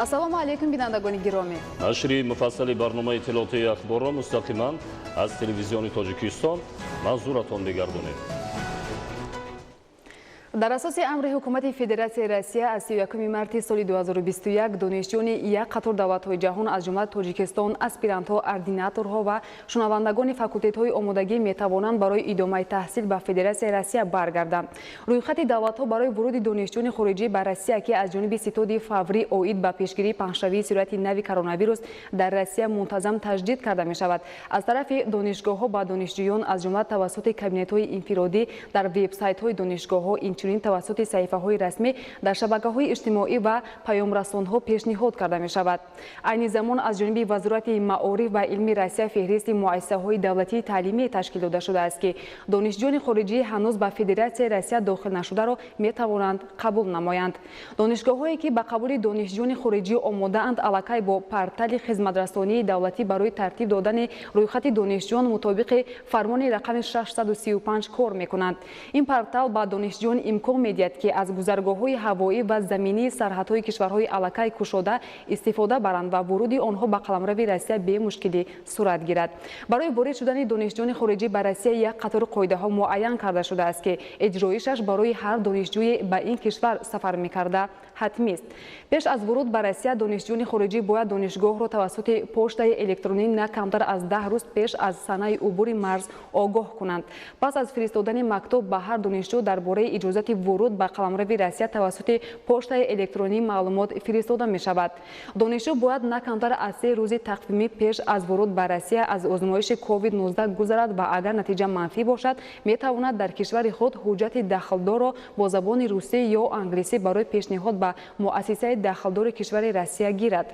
ассалому алейкум бинандагони гиромӣ. Нашри муфассали барномаи иттилоотии ахборро мустақиман аз телевизиони Тоҷикистон манзуратон мегардонем. дар асоси амри ҳукумати Федератсияи Россия аз 31 марти соли 2021 донишҷӯёни як қатор давлатҳои ҷаҳон аз ҷумла Тоҷикистон, аспирантҳо, ординаторҳо ва шунавандагони факултетҳои омодагӣ метавонанд барои идомаи таҳсил ба Федератсияи Россия баргарданд. Рӯйхати давлатҳо барои вуруди донишҷӯёни хориҷӣ ба Россия ки аз ҷониби ситоди фаврӣ оид ба пешгирии пахшшавии сурати нави коронавирус дар Россия мунтазам таҷдид карда мешавад. Аз тарафи донишгоҳҳо ба донишҷӯён аз ҷумла тавассути кабинетҳои инфиродӣ дар вебсайтҳои донишгоҳҳо инчунин тавассути саҳифаҳои расмӣ дар шабакаҳои иҷтимоӣ ва паёмрасонҳо пешниҳод карда мешавад. Айни замон аз ҷониби Вазорати Маориф ва илми Россия феҳристи муассисаҳои давлатии таълимӣ ташкил дода шудааст ки донишҷӯёни хориҷӣ ҳанӯз ба Федератсияи Россия дохил нашударо метавонанд қабул намоянд. Донишгоҳҳое ки ба қабули донишҷӯёни хориҷӣ омодаанд аллакай бо портали хизматрасонии давлатӣ барои тартиб додани рӯйхати донишҷӯён мутобиқи фармони рақами 635 кор мекунанд. Ин портал ба донишҷӯён имкон медиҳад ки аз гузаргоҳҳои ҳавоӣ ва заминии сарҳадҳои кишварҳои аллакай кушода истифода баранд ва вуруди онҳо ба қаламрави Россия бемушкилӣ сурат гирад. Барои ворид шудани донишҷӯёни хориҷӣ ба Россия як қатори қоидаҳо муайян карда шудааст ки иҷроишаш барои ҳар донишҷӯе ба ин кишвар сафар мекарда ҳатмист. Пеш аз вуруд ба Россия донишҷӯёни хориҷӣ бояд донишгоҳро тавассути поштаи электронӣ на камтар аз 10 рӯз пеш аз санаи убури марз огоҳ кунанд. Пас аз фиристодани мактуб ба ҳар донишҷӯ дар бораи иҷозати вуруд ба қаламрави Россия тавассути поштаи электронӣ маълумот фиристода мешавад. Донишҷӯ бояд на камтар аз 3 рӯзи тақвимӣ пеш аз вуруд ба Россия аз озмоиши COVID-19 гузарад ва агар натиҷа манфӣ бошад метавонад дар кишвари худ ҳуҷҷати дахлдорро бо забони русӣ ё англисӣ барои пешниҳод ба муассисаи дахлдори кишвари Россия гирад.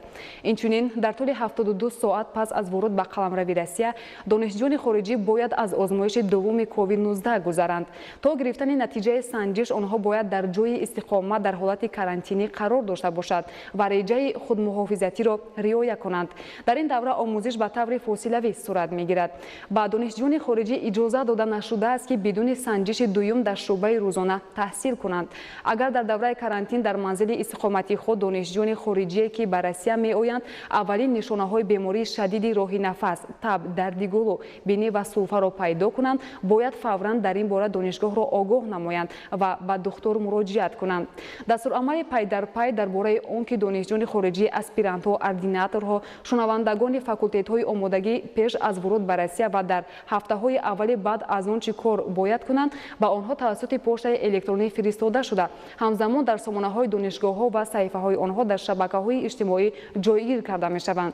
Инчунин дар тӯли 72 соат пас аз вуруд ба қаламрави Россия донишҷӯёни хориҷӣ бояд аз озмоиши дуввуми COVID-19 гузаранд. То гирифтани натиҷаи санҷиш онҳо бояд дар ҷойи истиқомат дар ҳолати карантинӣ қарор дошта бошад ва реҷаи худмуҳофизатиро риоя конанд. Дар ин давра омӯзиш ба таври фосилавӣ сурат мегирад. Ба донишҷӯёни хориҷӣ иҷоза дода нашудааст ки бидуни санҷиши дуюм дар шӯъбаи рӯзона таҳсил кунанд. Агар дар давраи карантин дар манзили истиқомати худ донишҷӯёни хориҷие ки ба Россия меоянд аввалин нишонаҳои бемории шадиди роҳи нафас, таб, дарди гулу, бинӣ ва сулфаро пайдо кунанд, бояд фавран дар ин бора донишгоҳро огоҳ намоянд ва ба духтур муроҷиат кунанд. Дастурамали пай дар пай дар бораи он ки донишҷӯёни хориҷӣ, аспирантҳо, ординаторҳо, шунавандагони факултетҳои омодагӣ пеш аз вуруд ба Россия ва дар ҳафтаҳои аввали баъд аз он чӣ кор бояд кунанд, ба онҳо тавассути поштаи электронӣ фиристода шуда, ҳамзамон дар сомонаҳои донишгоҳҳо ва саҳифаҳои онҳо дар шабакаҳои иҷтимоӣ ҷойгир карда мешаванд.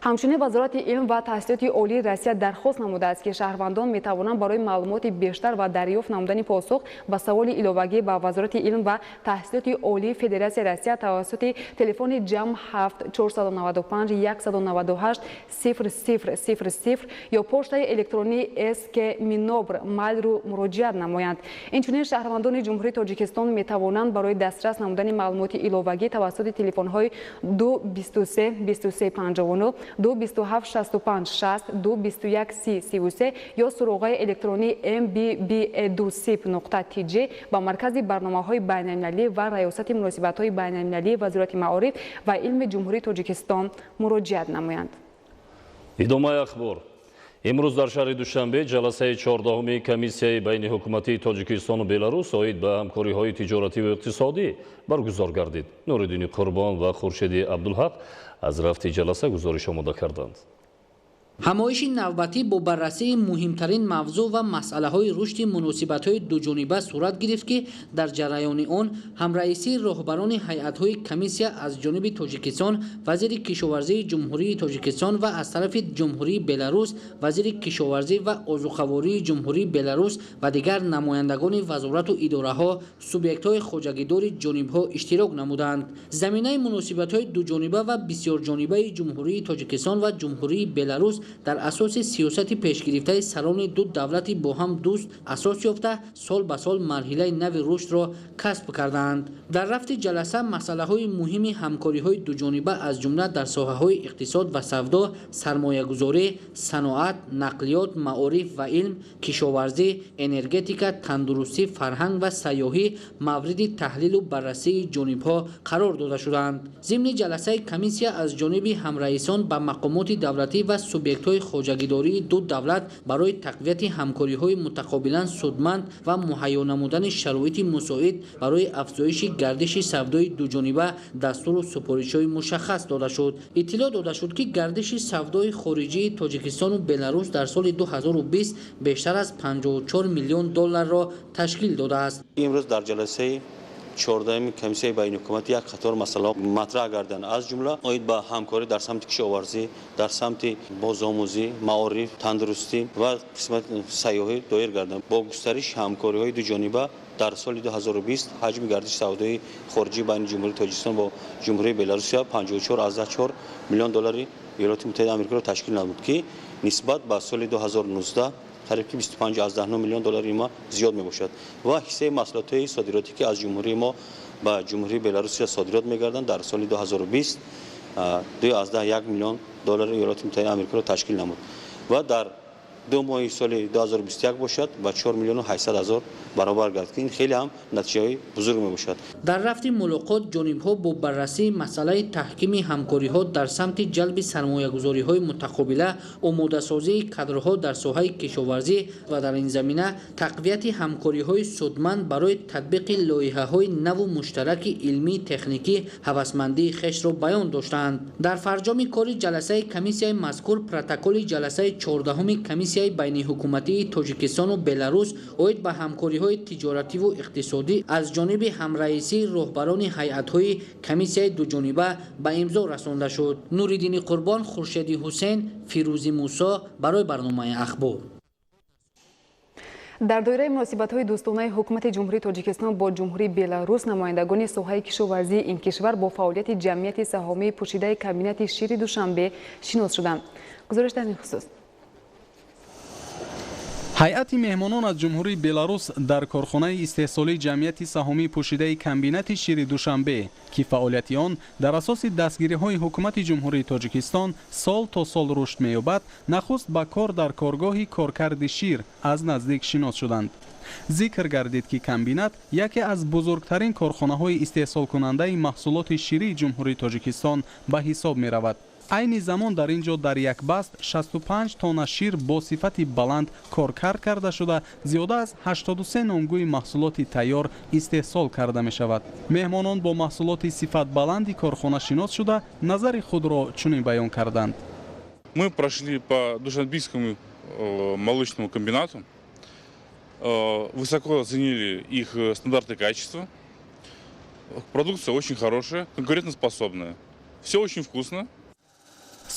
ҳамчунин Вазорати илм ва таҳсилоти олии Россия дархост намудааст ки шаҳрвандон метавонанд барои маълумоти бештар ва дарёфт намудани посух ба саволи иловагӣ ба Вазорати илм ва таҳсилоти олии Федератсияи Россия тавассути телефони ҷамъ 7 495 198 0000 ё поштаи электронии СК Минобр майлру муроҷиат намоянд. Инчунин шаҳрвандони Ҷумҳурии Тоҷикистон метавонанд барои дастрас намудани маълумоти иловагӣ тавассути телефонҳои 223 2359 22765 22130 ё суроғаи электронии mbb.edusip.tj ба маркази барномаҳои байналмилалӣ ва раёсати муносибатҳои байналмилалии Вазорати Маориф ва илми Ҷумҳурии Тоҷикистон муроҷиат намоянд. идомаи ахбор. имрӯз дар шаҳри Душанбе ҷаласаи 14-уми комиссияи байни ҳукумати Тоҷикистону Беларус оид ба ҳамкориҳои тиҷоративу иқтисодӣ баргузор гардид. Нуриддини Қурбон ва Хуршеди Абдулҳақ аз рафти ҷаласа гузориш омода карданд. ҳамоиши навбатӣ бо баррасии муҳимтарин мавзӯъ ва масъалаҳои рушди муносибатҳои дуҷониба сурат гирифт ки дар ҷараёни он ҳамраисии роҳбарони ҳайатҳои комиссия аз ҷониби Тоҷикистон, вазири кишоварзии Ҷумҳурии Тоҷикистон ва аз тарафи Ҷумҳурии Беларус, вазири кишоварзӣ ва озуқавории Ҷумҳурии Беларус ва дигар намояндагони вазорату идораҳо, субъектҳои хоҷагидори ҷонибҳо иштирок намуданд. заминаи муносибатҳои дуҷониба ва бисёрҷонибаи Ҷумҳурии Тоҷикистон ва Ҷумҳурии Беларус дар асоси сиёсати пешгирифтаи сарони ду давлати бо ҳам дӯст асос ёфта сол ба сол марҳилаи нави рушдро касб карданд. дар рафти ҷаласа масъалаҳои муҳими ҳамкориҳои дуҷониба аз ҷумла дар соҳаҳои иқтисод ва савдо, сармоягузорӣ, саноат, нақлиёт, маориф ва илм, кишоварзӣ, энергетика, тандурустӣ, фарҳанг ва сайёҳӣ мавриди таҳлилу баррасии ҷонибҳо қарор дода шуданд. зимни ҷаласаи комиссия аз ҷониби ҳамраисон ба мақомоти давлатӣ ва субъектҳои хоҷагидории ду давлат барои тақвияти ҳамкориҳои мутақобилан судманд ва муҳайё намудани шароити мусоид барои афзоиши гардиши савдои дуҷониба дастуру супоришҳои мушаххас дода шуд. иттилоъ дода шуд ки гардиши савдои хориҷии тоҷикистону беларус дар соли 2020 бештар аз $54 миллион ташкил додааст. имрӯз дар ҷаласаи 14 комиссияи байниҳукуматӣ як қатор масъала матраҳ гарданд. аз ҷумла оид ба ҳамкорӣ дар самти кишоварзӣ, дар самти бозомӯзӣ, маориф, тандурустӣ ва қисмат сайёҳӣ доир гарданд. бо густариши ҳамкориҳои дуҷониба дар соли 2020 ҳаҷми гардиши савдои хориҷӣ байни ҷумҳурии тоҷикистон бо ҷумҳурии беларусия $54.4 миллион Иёлоти Муттаҳидаи Амрикоро ташкил намуд, ки нисбат ба соли 2019 қариб ки $25.9 миллион има зиёд мебошад. ва ҳиссаи маҳсулотҳои содироте ки аз ҷумҳурии мо ба ҷумҳурии беларусия содирот мегарданд дар соли 2020 $2.1 миллион Иёлоти Муттаҳидаи Амрикоро ташкил намуд ва дар 2 моҳи соли 2021 бошад ба 4,8 млн баробар гардид, ки ин хеле ҳам натиҷаи бузург мебошад. дар рафти мулоқот ҷонибҳо бо баррасии масъалаи таҳкими ҳамкориҳо дар самти ҷалби сармоягузориҳои мутақобила, омодасозии кадрҳо дар соҳаи кишоварзӣ ва дар ин замина тақвияти ҳамкориҳои судманд барои татбиқи лоиҳаҳои наву муштараки илмӣ техникӣ ҳавасмандии хешро баён доштанд. дар фарҷоми кори ҷаласаи комиссияи мазкур протоколи ҷаласаи 14-уми комиссияи байниҳукуматии Тоҷикистону Беларус оид ба ҳамкориҳои тиҷоративу иқтисодӣ аз ҷониби ҳамраисии роҳбарони ҳайъатҳои комиссияи дуҷониба ба имзо расонда шуд. Нуриддини Қурбон, Хуршеди Ҳусейн, Фирӯзи Мусо барои барномаи ахбор. дар доираи муносибатҳои дӯстонаи ҳукумати ҷумҳурии тоҷикистон бо ҷумҳурии беларус намояндагони соҳаи кишоварзии ин кишвар бо фаъолияти ҷамъияти саҳомии пӯшидаи комбинати шири душанбе шинос шуданд. гузориш дар ин хусус. ҳайати меҳмонон аз ҷумҳурии беларус дар корхонаи истеҳсолии ҷамъияти саҳомии пӯшидаи комбинати шири душанбе ки фаъолияти он дар асоси дастгириҳои ҳукумати ҷумҳурии тоҷикистон сол то сол рушд меёбад, нахуст ба кор дар коргоҳи коркарди шир аз наздик шинос шуданд. зикр гардид ки комбинат яке аз бузургтарин корхонаҳои истеҳсолкунандаи маҳсулоти ширии ҷумҳурии тоҷикистон ба ҳисоб меравад. айни замон дар ин ҷо дар якбаст 65 тонна шир бо сифати баланд коркар карда шуда, зиёда аз 83 номгӯи маҳсулоти тайёр истеҳсол карда мешавад. меҳмонон бо маҳсулоти сифатбаланди корхона шинос шуда, назари худро чунин баён карданд. Мы прошли по Душанбийскому молочному комбинату, высоко оценили их стандарты качества. Продукция очень хорошая, конкурентоспособная. Все очень вкусно.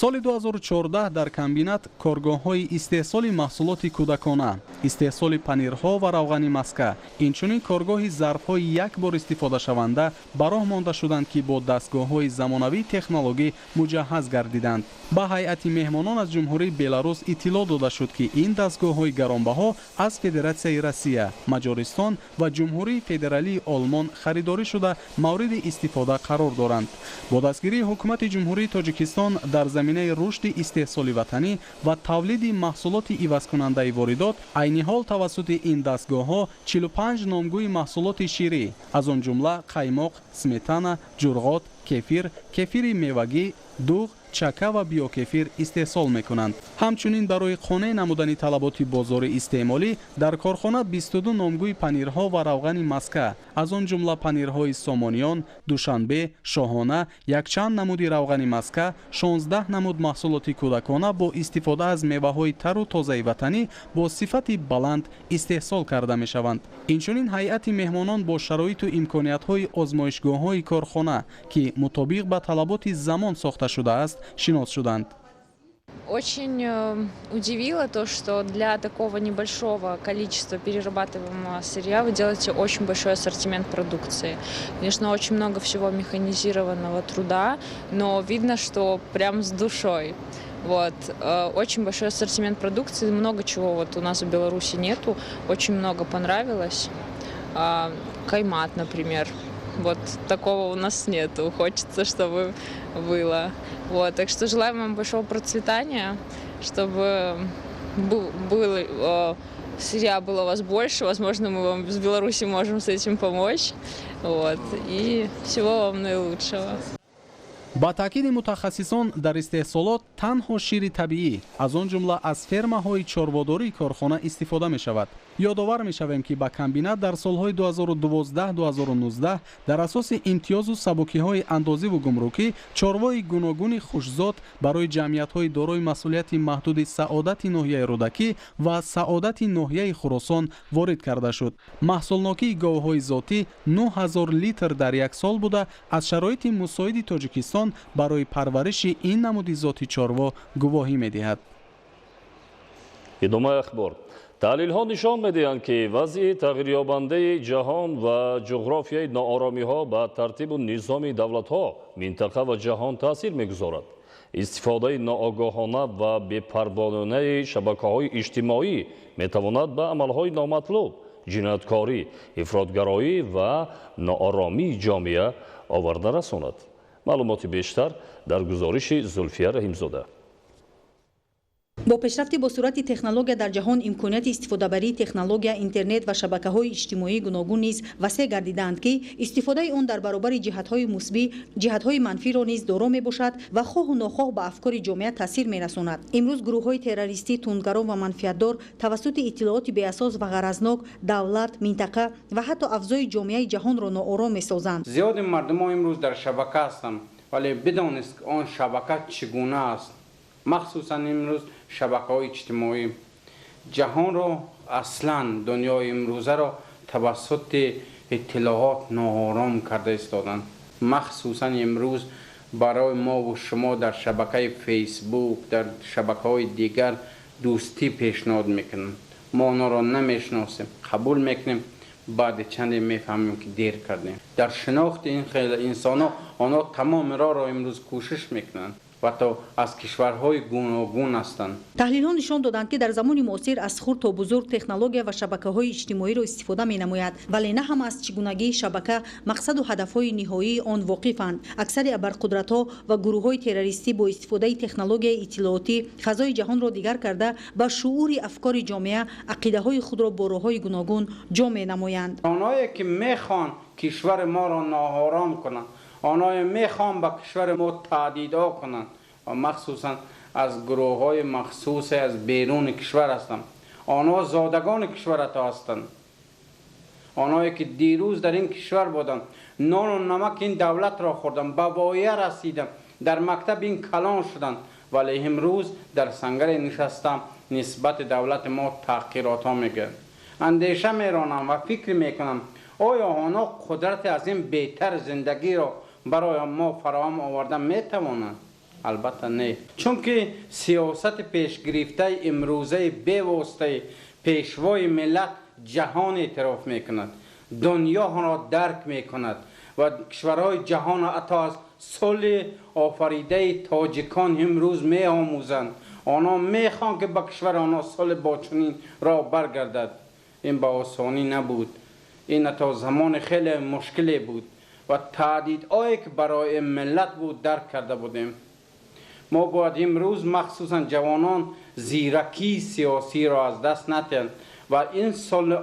соли 2014 дар комбинат коргоҳҳои истеҳсоли маҳсулоти кӯдакона, истеҳсоли панирҳо ва равғани маска, инчунин коргоҳи зарфҳои якбор истифодашаванда ба роҳ монда шуданд, ки бо дастгоҳҳои замонавии технологӣ муҷаҳҳаз гардиданд. ба ҳайати меҳмонон аз ҷумҳурии беларус иттилоъ дода шуд, ки ин дастгоҳҳои гаронбаҳо аз Федератсияи Россия, Маҷористон ва Ҷумҳурии Федералии Олмон харидорӣ шуда мавриди истифода қарор доранд. бо дастгирии ҳукумати ҷумҳурии Тоҷикистон дар заминаи рушди истеҳсоли ватанӣ ва тавлиди маҳсулоти ивазкунандаи воридот, айни ҳол тавассути ин дастгоҳҳо 45 номгӯи маҳсулоти ширӣ, аз он ҷумла қаймоқ, сметана, ҷурғот, кефир, кефири мевагӣ, дуғ, чака ва биокефир истеҳсол мекунанд. ҳамчунин барои қонеъ намудани талаботи бозори истеъмолӣ дар корхона 22 номгӯи панирҳо ва равғани маска, аз он ҷумла панирҳои Сомониён, Душанбе, Шоҳона, якчанд намуди равғани маска, 16 намуд маҳсулоти кӯдакона бо истифода аз меваҳои тару тозаи ватанӣ бо сифати баланд истеҳсол карда мешаванд. инчунин ҳайати меҳмонон бо шароиту имкониятҳои озмоишгоҳҳои корхона, ки мутобиқ ба талаботи замон сохта шудааст, шинос шуданд. Очень удивило то, что для такого небольшого количества перерабатываемого сырья вы делаете очень большой ассортимент продукции. Конечно, очень много всего механизированного труда, но видно, что прям с душой. Вот. Очень большой ассортимент продукции, много чего вот у нас в Беларуси нету, очень много понравилось. Каймат, например. Вот такого у нас нету, хочется, чтобы было. Вот. Так что желаем вам большого процветания, чтобы сырья было у вас больше, возможно, мы вам из Беларуси можем с этим помочь. Вот. И всего вам наилучшего. ба таъкиди мутахассисон дар истеҳсолот танҳо шири табиӣ аз он ҷумла аз фермаҳои чорводории корхона истифода мешавад. ёдовар мешавем ки ба комбинат дар солҳои 2012-2019 дар асоси имтиёзу сабукиҳои андозиву гумрукӣ чорвои гуногуни хушзод барои ҷамъиятҳои дорои масъулияти маҳдуди саодати ноҳияи рӯдакӣ ва саодати ноҳияи хуросон ворид карда шуд. маҳсулнокии говҳои зотӣ 9000 литр дар як сол буда аз шароити мусоиди тоҷикистон барои парвариши ин намуди зоти чорво гувоҳӣ медиҳад. идомаи ахбор. таҳлилҳо нишон медиҳанд ки вазъи тағйирёбандаи ҷаҳон ва ҷуғрофияи нооромиҳо ба тартибу низоми давлатҳо, минтақа ва ҷаҳон таъсир мегузорад. истифодаи ноогоҳона ва бепарвонанаи шабакаҳои иҷтимоӣ метавонад ба амалҳои номатлуб, ҷинояткорӣ, ифротгароӣ ва нооромии ҷомеа оварда расонад. маълумоти бештар дар гузориши Зульфия Раҳимзода. бо пешрафти бо суръати технология дар ҷаҳон имконияти истифодабарии технология, интернет ва шабакаҳои иҷтимоии гуногун низ васеъ гардидаанд ки истифодаи он дар баробари ҷиҳатҳои мусбӣ, ҷиҳатҳои манфиро низ доро мебошад ва хоҳу нохоҳ ба афкори ҷомеа таъсир мерасонад. имрӯз гурӯҳҳои террористӣ, тундгарон ва манфиатдор тавассути иттилооти беасос ва ғаразнок давлат, минтақа ва ҳатто авзои ҷомеаи ҷаҳонро ноором месозанд. зиёди мардумон имрӯз дар шабака ҳастанд, вале бидонист он шабака чӣ гуна аст. махсусан имрӯз шабакаҳои иҷтимоӣ ҷаҳонро аслан дунёи имрӯзаро тавассути иттилоот ноором карда истоданд. махсусан имрӯз барои мову шумо дар шабакаи фейсбук, дар шабакаҳои дигар дӯстӣ пешниҳод мекунанд. мо онро намешиносем, қабул мекунем, баъди чанде мефаҳмем ки дер кардем. дар шинохти ин хеле инсонҳо онҳо тамоми роҳро имрӯз кӯшиш мекунанд ва то аз кишварҳои гуногун ҳастанд. таҳлилҳо нишон доданд ки дар замони муосир аз хурд то бузург технология ва шабакаҳои иҷтимоиро истифода менамояд, вале на ҳама аз чигунагии шабака, мақсаду ҳадафҳои ниҳоии он воқифанд. аксари абарқудратҳо ва гурӯҳҳои террористӣ бо истифодаи технологияи иттилоотӣ фазои ҷаҳонро дигар карда ба шуури афкори ҷомеа ақидаҳои худро бо роҳҳои гуногун ҷо менамоянд. онҳое ки мехоҳанд кишвари моро ноором кунанд, онҳое мехоҳанд ба кишвари мо таҳдидҳо кунанд ва махсусан аз гурӯҳҳои махсусе аз беруни кишвар ҳастанд. онҳо зодагони кишварато ҳастанд. онҳое ки дирӯз дар ин кишвар буданд, нону намак ин давлатро хӯрданд, ба воя расиданд, дар мактаб ин калон шуданд, вале имрӯз дар сангаре нишастам нисбати давлати мо таҳқиротҳо мегӯянд. андеша меронам ва фикр мекунам оё онҳо қудрати аз ин беҳтар зиндагиро барои мо фароҳам оварда метавонанд? албатта не. чунки сиёсати пешгирифтаи имрӯзаи бевоситаи пешвои миллат ҷаҳон эътироф мекунад, дунё онро дарк мекунад ва кишварҳои ҷаҳон ҳатто аз сулҳи офаридаи тоҷикон имрӯз меомӯзанд. онҳо мехоҳанд ки ба кишвари онҳо сулҳи бочунин роҳ баргардад. ин ба осонӣ набуд. ин ҳатто замони хеле мушкиле буд ва таҳдидҳое ки барои миллат буд дарк карда будем. мо бояд имрӯз махсусан ҷавонон зиракии сиёсиро аз даст надиҳанд ва ин сулҳи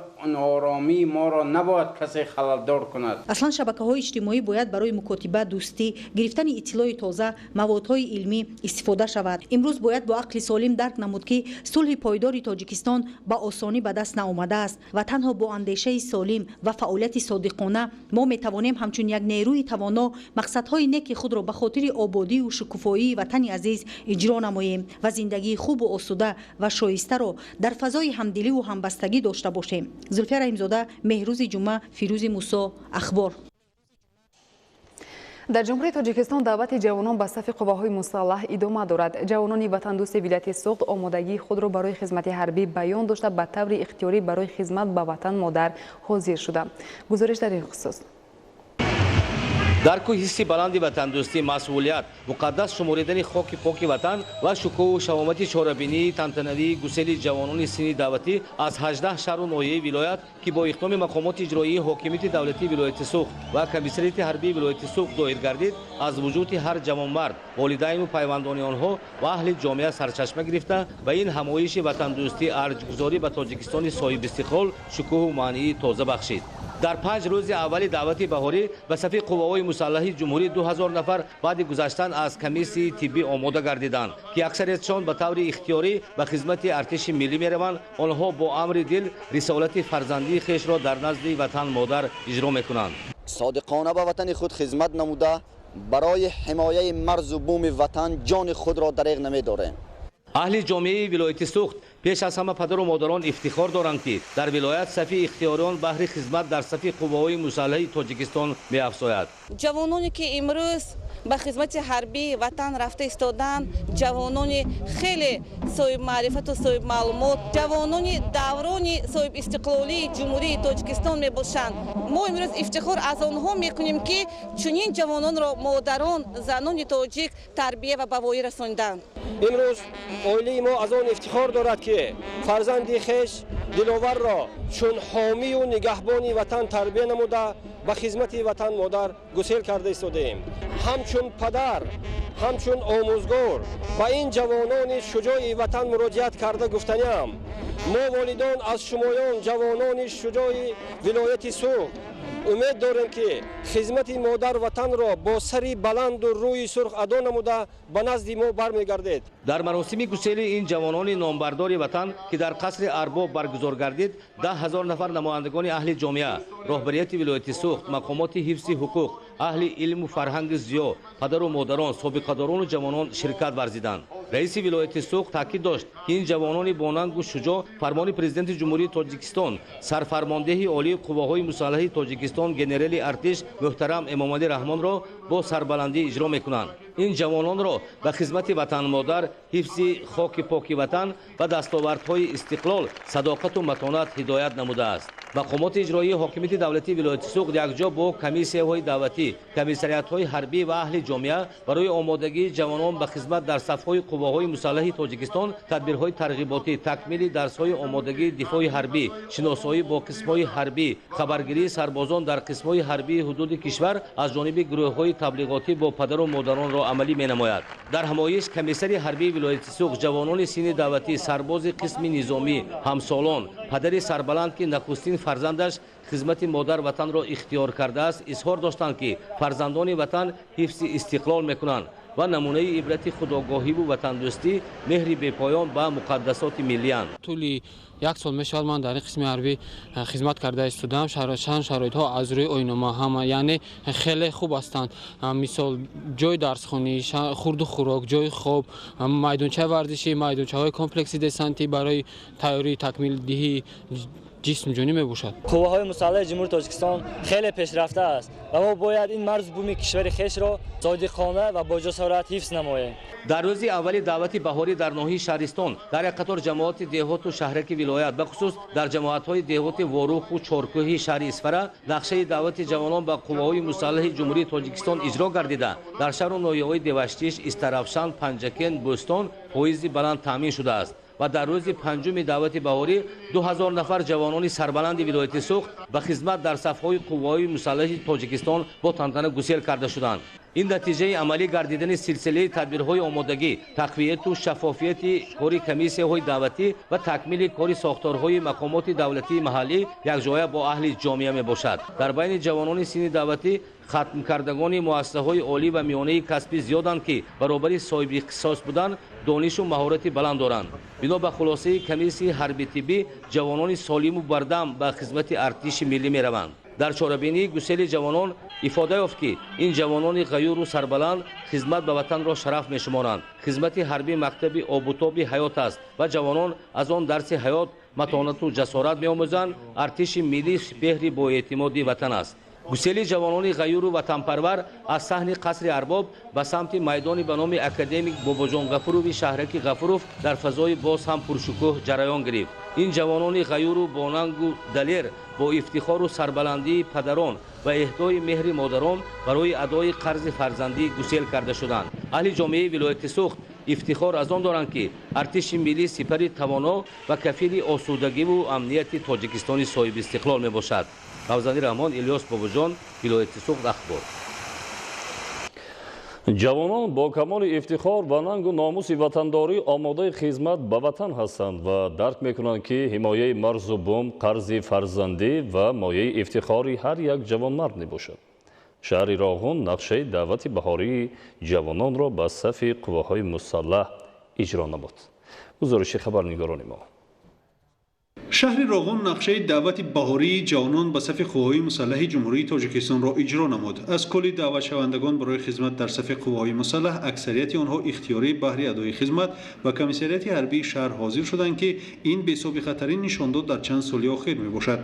оромии моро набояд касе халалдор кунад. аслан шабакаҳои иҷтимоӣ бояд барои мукотиба, дӯстӣ, гирифтани иттилои тоза, маводҳои илмӣ истифода шавад. имрӯз бояд бо ақли солим дарк намуд ки сулҳи пойдори Тоҷикистон ба осонӣ ба даст наомадааст ва танҳо бо андешаи солим ва фаъолияти содиқона мо метавонем ҳамчун як нерӯи тавоно мақсадҳои неки худро ба хотири ободию шукуфоии ватани азиз иҷро намоем ва зиндагии хубу осуда ва шоистаро дар фазои ҳамдиливу ҳамбастагӣ дошта бошем. Зульфия Раҳимзода, Меҳрӯзи Ҷумъа, Фирӯзи Мусо, Ахбор. дар ҷумҳурии тоҷикистон даъвати ҷавонон ба сафи қувваҳои мусаллаҳ идома дорад. ҷавонони ватандӯсти вилояти Суғд омодагии худро барои хизмати ҳарбӣ баён дошта ба таври ихтиёрӣ барои хизмат ба ватан модар ҳозир шуда. гузориш дар ин хусус. дарку ҳисси баланди ватандӯстӣ, масъулият, муқаддас шуморидани хоки поки ватан ва шукӯҳу шавомати чорабинии тантанавии гусели ҷавонони синни даъватӣ аз 18 шаҳру ноҳияи вилоят, ки бо иқдоми мақомоти иҷроии ҳокимияти давлатии вилояти Суғд ва комиссарияти ҳарбии вилояти Суғд доир гардид, аз вуҷуди ҳар ҷавонмард, волидайну пайвандони онҳо ва аҳли ҷомеа сарчашма гирифта ба ин ҳамоиши ватандӯстӣ арҷгузорӣ ба Тоҷикистони соҳибистиқлол шукӯҳу маънии тоза бахшид. дар 5 рӯзи аввали даъвати баҳорӣ ба сафи қувваҳои мусаллаҳи ҷумҳурӣ 2000 нафар баъди гузаштан аз комиссияи тиббӣ омода гардиданд, ки аксариятшон ба таври ихтиёрӣ ба хизмати артиши миллӣ мераванд. Онҳо бо амри дил рисолати фарзандии хешро дар назди ватан модар иҷро мекунанд. صادقانه به وطن خود خدمت نموده برای حمایه مرز و بوم وطن جان خود را دریغ نمی‌دارند. اهل جامعه ولایت سوخت پیش از همه پدر و مادران افتخار دارند که در ولایت صفی اختیاریان بهر خدمت در صفی قوه‌های مسلح تاجیکستان می‌افزاید. جوانانی که امروز به خدمت حربی وطن رفته ایستادند، جوانانی خیلی صاحب معرفت و صاحب معلومات، جوانانی دورانی صاحب استقلالی جمهوری تاجیکستان میباشند. ما امروز افتخار از آنها میکنیم که چنین جوانان را مادران زنان تاجیک تربیت و بوایی رساندند. امروز اولی ما از آن افتخار دارد که فرزندی خویش دلاور را چون حامی و نگهبان وطن تربیت نموده به خدمت وطن مادر گسیل کرده ایستادیم. همچون پدر، همچون آموزگار با این جوانان شجاع وطن مراجعت کرده گفتنیم ما والدان از شمایان جوانان شجاع ولایت سوخت امید داریم که خدمت مادر وطن را با سری بلند و روی سرخ ادا نموده به نزد ما برمیگردید. در مراسم گسیل این جوانان نامبردار وطن که در قصر ارباب برگزار گردید 10,000 نفر نمایندگان اهل جامعه، راهبریت ولایت سوخت، مقامات حفظ حقوق، اهل علم و فرهنگ زیو، پدر و مادران، سابقه‌داران و جوانان شرکت ورزیدند. رئیس ولایت سوخت تاکید داشت که این جوانان باننگ و شجاع فرمان پرزیدنت جمهوری تاجیکستان، سرفرمانده عالی قوه‌های مسلح تاجیکستان گنرال ارتش محترم امامعلی رحمان را با سربلندی اجرا می‌کنند. این جوانان را به خدمت وطن مادر، حفظ خاک پاک وطن و دستاوردهای استقلال، صداقت و متانت هدایت نموده است. مقامات اجرایی حاکمیت دولتی ولایت سوخت یکجا با کمیسیه‌های دعوتی، کمیسریات‌های حربی و اهل جامعه برای آمادگی جوانان به خدمت در صف‌های قوه‌های مسلح تاجیکستان تدبیرهای ترغیباتی، تکمیل درس‌های آمادگی دفاع حربی، شناسایی با قسم‌های حربی، خبرگیری سربازان در قسم‌های حربی حدود کشور از جانب گروه‌های تبلیغاتی با پدر و مادران را عملی می‌نماید. در همایش کمیسری حربی ولایت سوخت جوانان سین دعوتی، سرباز قسم نظامی، همسالان، پدر سربلند که نخستین فرزندش خدمت مادر وطن را اختیار کرده است اظهار داشتند که فرزندان وطن حفظ استقلال میکنند و نمونه عبرت خودآگاهی و وطن دوستی مهر بپایان به مقدسات ملی اند. طولی یک سال میشد من در این قسم حربی خدمت کرده ایستادم. شرایط ها از روی آیین‌نامه همه یعنی خیلی خوب هستند. مثال جای درس خوانی، خورد و خوراک، جای خواب، میدانچه ورزشی، میدانچه های کمپلکسی دسانتی برای تیاری تکمیل دهی جسم جانی میباشد. قوه‌های مسلح جمهوری تاجیکستان خیلی پیشرفته است و ما باید این مرز بوم کشور خویش را صادقانه و با جسارت حفظ نماییم. در روز اولی دعوت بهاری در ناحیه شهرستان در یک قطار جماعت دهات و شهرک ولایت به خصوص در جماعت‌های دهات وروخ و چارکوهی شهر اسفره نقشه دعوت جوانان به قوه‌های مسلح جمهوری تاجیکستان اجرا گردیده در شهر و ناحیه‌های دوشتیش، استرافشان، پنجکن، بوستان پاییز بلند تامین شده است. و در روز پنجم دعوت بهاری 2000 نفر جوانان سربلند ولایت سوخت به خدمت در صف‌های قوه‌های مسلح تاجیکستان با تنتنه گسیل کرده شدند. این نتیجه عملی گردیدن سلسله تدبیرهای آمادگی، تقویت و شفافیت کار کمیسی‌های دعوتی و تکمیل کار ساختارهای مقامات دولتی محلی یکجای با اهل جامعه میباشد. در بین جوانان سین دعوتی ختم کردگان مؤسسه‌های عالی و میانه کسبی زیادند که برابر صاحب اختصاص بودن دانش و مهارت بلند دارند. بنا به خلاصه کمیسی حربی طبی جوانان سالم و بردم به خدمت ارتش ملی میروند. در چاره‌بینی گسیل جوانان افاده یافت که این جوانان غیور و سربلند خدمت به وطن را شرف می‌شمارند. خدمت حربی مکتب آب و تاب حیات است و جوانان از آن درس حیات، متانت و جسارت می‌آموزند. ارتش ملی بهر با اعتماد وطن است. گسیل جوانان غیور و وطنپرور از صحن قصر ارباب به سمت میدانی به نام اکادمیک باباجان غفوروی شهرک غفوروف در فضای باز هم پرشکوه جریان گرفت. این جوانان غیور و باننگ و دلیر با افتخار و سربلندی پدران و اهدای مهر مادران برای ادای قرض فرزندی گسیل کرده شدند. اهل جامعه ولایت سوخت افتخار از آن دارند که ارتش ملی سپر توانا و کفیل آسودگی و امنیت تاجیکستان صاحب استقلال می باشد. روزانی رحمان، الیاس باباجان، ولایت سوخت اخبار. جوانان با کمال افتخار و ننگ و ناموس وطنداری آماده خدمت به وطن هستند و درک میکنند که حمایه مرز و بوم قرض فرزندی و مایه افتخاری هر یک جوانمرد میباشد. شهر راغون نقشه دعوت بهاری جوانان را به صف قواهای مسلح اجرا نمود. گزارش خبرنگاران ما. شهر راغون نقشه دعوت بهاری جوانان به صف قواهای مسلح جمهوری تاجیکستان را اجرا نمود. از کل دعوت شوندگان برای خدمت در صف قواهای مسلح اکثریت آنها اختیاری بهره ادای خدمت و کمیسریت حربی شهر حاضر شدند که این بی‌سابقه ترین نشانداد در چند سال اخیر می باشد.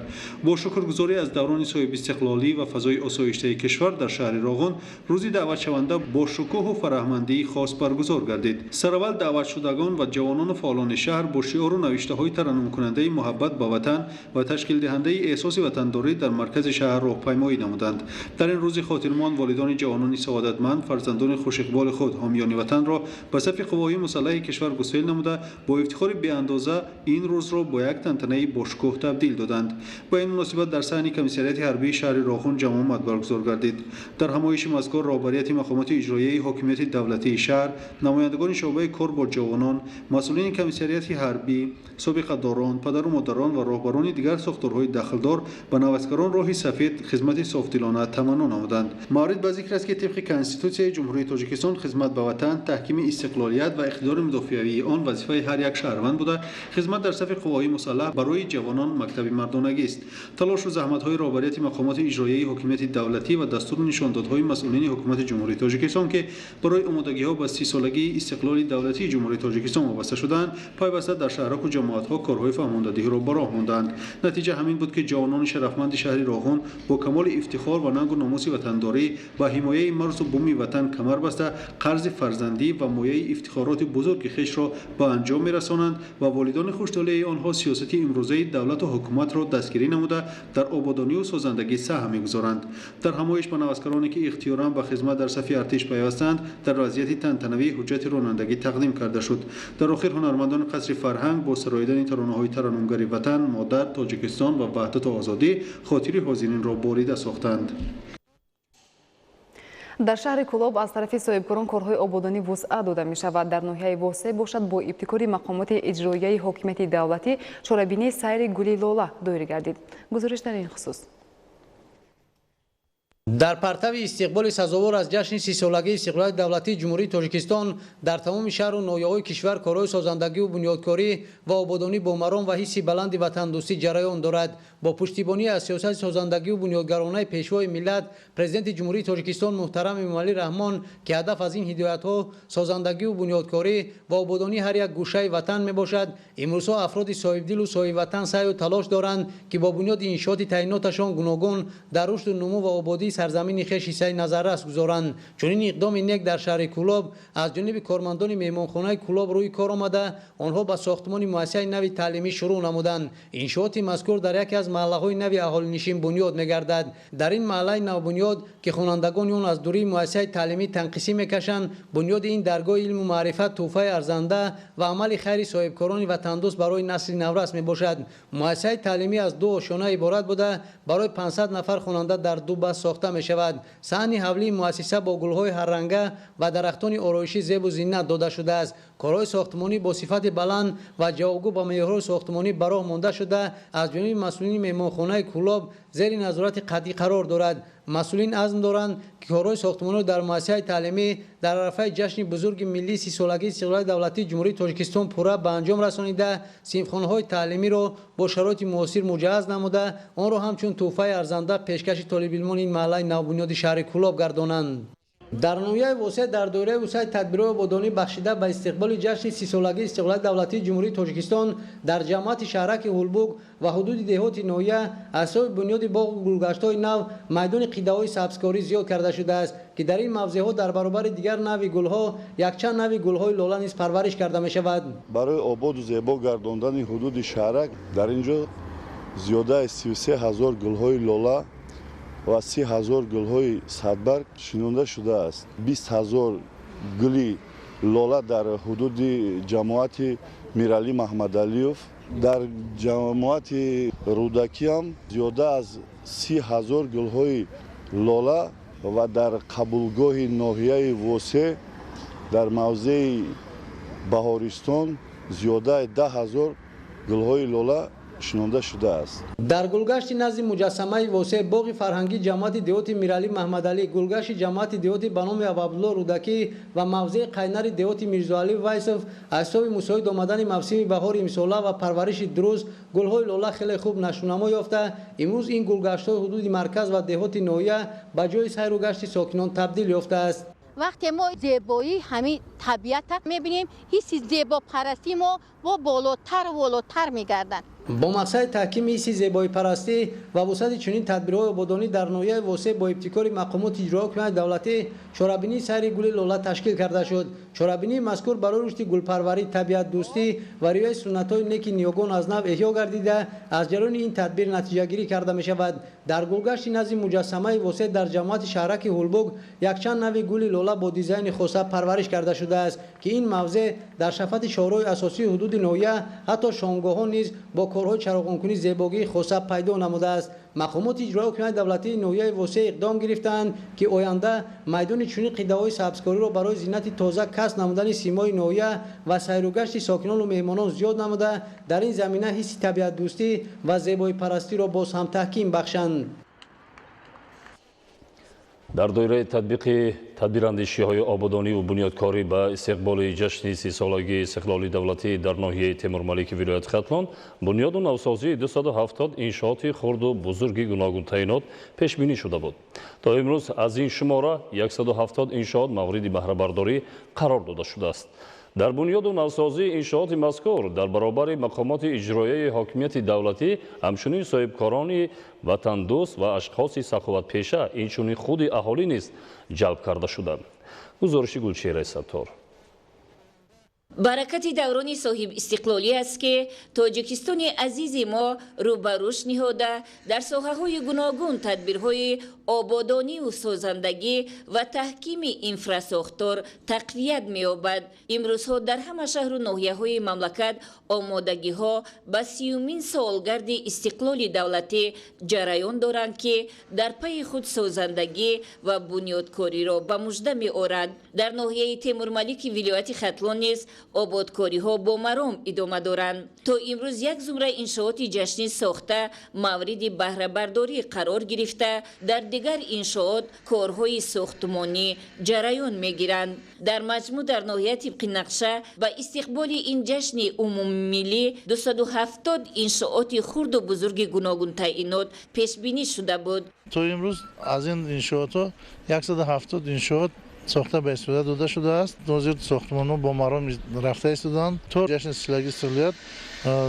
با شکرگزاری از دوران صاحب استقلالی و فضای آسایشته کشور در شهر راغون روز دعوت شونده با شکوه و فرهمندی خاص برگزار گردید. سراول دعوت شدگان و جوانان فعالان شهر با شعار و نوشته‌های ترنم کننده محبت به وطن و تشکیل دهنده احساس وطنداری در مرکز شهر راهپیمایی نمودند. در این روز خاطرمان والدان جوانان سعادتمند فرزندان خوش اقبال خود حامیان وطن را به صف قواهای مسلح کشور گسیل نموده با افتخار بی اندازه این روز را با یک تنتنه باشکوه تبدیل دادند. با این مناسبت در صحن کمیسریت حربی شهر راغون جمع آمد برگزار گردید. در همایش مذکور رهبریت مقامات اجرایی حاکمیت دولتی شهر، نمایندگان شعبه کار با جوانان، مسئولین کمیسریت حربی، سابقه‌داران، پدر و مادران و راهبران دیگر ساختارهای دخلدار به نوسکران راه سفید خدمت صافدلانه تمنا نمودند. مورد به ذکر است که طبق کنستیتوسیای جمهوری تاجیکستان خدمت به وطن تحکیم استقلالیت و اقتدار مدافعی آن وظیفه هر یک شهروند بوده. خدمت در صف قواهای مسلح برای جوانان مکتب مردانگی است. تلاش و زحمت‌های رهبریت مقامات اجرایی حاکمیت دولتی و دستور نشاندادهای مسئولین حکومت جمهوری تاجیکستان که برای آمادگی‌ها به 30 سالگی استقلال دولتی جمهوری تاجیکستان وابسته شدند، پیوسته در شهرها و جماعت‌ها کارهای فرماندهی را به راه ماندند. نتیجه همین بود که جوانان شرفمند شهر راغون با کمال افتخار و ننگ و ناموس وطنداری و حمایه مرز و بوم وطن کمر بسته قرض فرزندی و مایه افتخارات بزرگ خویش را به انجام می‌رسانند و والدان خوش‌طالع آنها سیاست امروزه دولت و حکومت را دستگیری نموده در آبادانی و سازندگی سهم می‌گذارند. در همایش با نوسکرانی که اختیاراً به خدمت در صف ارتش پیوستند در وضعیت تنتنوی حجت رانندگی تقدیم کرده شد. در آخر هنرمندان قصر فرهنگ با سراییدن ترانه‌های ترنمگری وطن، مادر، تاجیکستان و وحدت و آزادی خاطر حاضرین را بریده ساختند. در شهر کلاب از طرف صاحبکاران کارهای آبادانی وسعت داده می شود. در ناحیه واسع باشد با ابتکار مقامات اجرایی حکومت دولتی چاره‌بینی سیر گلی لاله دایر گردید. گزارش در این خصوص. در پرتو استقبال سزاوار از جشن 30 سالگی استقلال دولتی جمهوری تاجیکستان در تمام شهر و ناحیه‌های کشور کارهای سازندگی و بنیادکاری و آبادانی با مرام و حس بلند وطن دوستی جریان دارد. با پشتیبانی از سیاست سازندگی و بنیادگرانه پیشوای ملت پرزیدنت جمهوری تاجیکستان محترم امامعلی رحمان که هدف از این هدایت‌ها سازندگی و بنیادکاری و آبادانی هر یک گوشه وطن میباشد، امروزها افراد صاحبدل و صاحب وطن سعی و تلاش دارند که با بنیاد انشاءات تعییناتشان گوناگون در رشد و نمو و آبادی سرزمین خویش حصه نظررس گذارند. چنین اقدام نیک در شهر کلاب از جانب کارمندان مهمانخانه کلاب روی کار آمده. آنها به ساختمان مؤسسه نوی تعلیمی شروع نمودند. انشاءات مذکور در یکی از محله‌های نوی اهالی نشین بنیاد می‌گردد. در این محله نو بنیاد که خوانندگان آن از دوره مؤسسه تعلیمی تنقیسی می‌کشند، بنیاد این درگاه علم و معرفت تحفه ارزنده و عمل خیر صاحبکاران وطن دوست برای نسل نورس میباشد. مؤسسه تعلیمی از 2 آشیانه عبارت بوده. برای 500 نفر خواننده در 2 بس ساخته می‌شود. صحن حولی مؤسسه با گل‌های هر رنگه و درختان آرایشی زیب و زینت داده شده است. کارهای ساختمانی با صفت بلند و جوابگو به معیارهای ساختمانی براه مانده شده از جانب مسئولین مهمانخانه کلاب زیر نظارت قطعی قرار دارد. مسئولین عزم دارند که کارهای ساختمانی در مؤسسه تعلیمی در عرفه جشن بزرگ ملی 30 سالگی استقلال دولتی جمهوری تاجیکستان پورا به انجام رسانیده، صنفخانه‌های تعلیمی را با شرایط معاصر مجهز نموده، آن را همچون تحفه ارزنده پیشکش طالب علمان این محله نوبنیاد شهر کلاب گردانند. در نویای وسیع در دوره وسیع تدبیرهای آبادانی بخشیده به استقبال جشن 30 سالگی استقلال دولتی جمهوری تاجیکستان در جماعت شهرک هولبوگ و حدود دهات نویه اساس بنیاد باغ گلگشت‌های نو میدان قیده‌های سبزکاری زیاد کرده شده است که در این موضع‌ها در برابر دیگر نوع گل‌ها یکچند نوع گل‌های لاله نیز پرورش کرده می‌شود. برای آباد و زیبا گرداندن حدود شهرک در اینجا زیاده از 33000 گل‌های لاله و 30,000 گل‌های صدبرگ شنونده شده است. 20,000 گلی لاله در حدود جماعت میرعلی محمدعلیوف، در جماعت رودکی هم زیاده از 30,000 گل‌های لاله و در قبولگاه ناحیه وسیع در موضع بهارستان زیاده از 10,000 گل‌های لاله شنونده شده است. در گلگشت نزد مجسمه واسع باغ فرهنگی جماعت دیوت میرعلی محمدعلی، گلگشت جماعت دیوت بنام عبدالله رودکی و موضع قینر دیوت میرزاعلی ویسف اسباب مساعد آمدن موسم بهار امساله و پرورش درست گل‌های لاله خیلی خوب نشونما یافته. امروز این گلگشت‌ها حدود مرکز و دهات ناحیه به جای سیر و گشت ساکنان تبدیل یافته است. وقتی ما زیبایی همین طبیعت می‌بینیم، حس زیبا پرستی ما و بالاتر می‌گردن. با مقصد تحکیم ایسی زیبایی پرستی و وسعت چنین تدبیرهای آبادانی در ناحیه واسع با ابتکار مقامات اجرایی حکومت دولتی چهاربینی سری گل لاله تشکیل کرده شد. چهاربینی مذکور برای رشد گلپروری، طبیعت دوستی و رعایت سنت‌های نیک نیاگان از نو احیا گردیده از جریان این تدبیر نتیجه گیری کرده می شود. در گلگشت نزد مجسمه واسع در جماعت شهرک هولبوگ یکچند نوع گل لاله با دیزاین خاص پرورش کرده شده است که این موضع در شفت شهرهای اساسی حدود ناحیه حتی شامگاه‌ها نیز با کارهای چراغانکنی زیبایی خاصه پیدا نموده است. مقامات اجرایی حکومت دولتی ناحیه وسیع اقدام گرفتند که آینده میدان چنین قیده‌های سبزکاری را برای زینت تازه کسب نمودن سیمای ناحیه و سیر و گشت ساکنان و مهمانان زیاد نموده در این زمینه حس طبیعت دوستی و زیبایی پرستی را باز هم تحکیم بخشند. در دوره تطبیق تدبیراندیشی‌های آبادانی و بنیادکاری به استقبال جشن 30 سالگی استقلال دولتی در ناحیه تیمورملیک ولایت ختلان، بنیاد و نوسازی 270 انشاءات خرد و بزرگ گوناگون تعیینات پیش بینی شده بود. تا امروز از این شماره 170 انشاءات مورد بهره برداری قرار داده شده است. در بنیاد و نوسازی انشاءات مذکور در برابر مقامات اجرایی حاکمیت دولتی همچنین صاحبکاران وطن دوست و اشخاص سخاوت پیشه اینچنین خود اهالی نیز جلب کرده شدند. گزارش گلچهره ستار. برکت دوران صاحب استقلالی است که تاجیکستان عزیز ما رو به رشد نهاده در ساحه‌های گوناگون تدبیرهای آبادانی و سازندگی و تحکیم انفراساختار تقویت می‌یابد. امروزها در همه شهر و ناحیه‌های مملکت آمادگی‌ها به 30مین سالگرد استقلال دولتی جریان دارند که در پی خود سازندگی و بنیادکاری را به مژده می‌آورد. در ناحیه تیمورملیک ولایت ختلان نیز آبادکاری ها با مرام ادامه دارند. تا امروز یک زمره انشاءات جشنی ساخته مورد بهره برداری قرار گرفته، در دیگر انشاءات کارهای ساختمانی جریان میگیرند. در مجموع در ناحیه طبق نقشه به استقبال این جشن عمومی ملی 270 انشاءات خرد و بزرگ گوناگون تعیینات پیش بینی شده بود. تا امروز از این انشاءات 170 انشاءات ساخته به استفاده داده شده است. توزیع ساختمان‌ها با مرام رفته ایستادند. تا جشن سالگی استقلالیت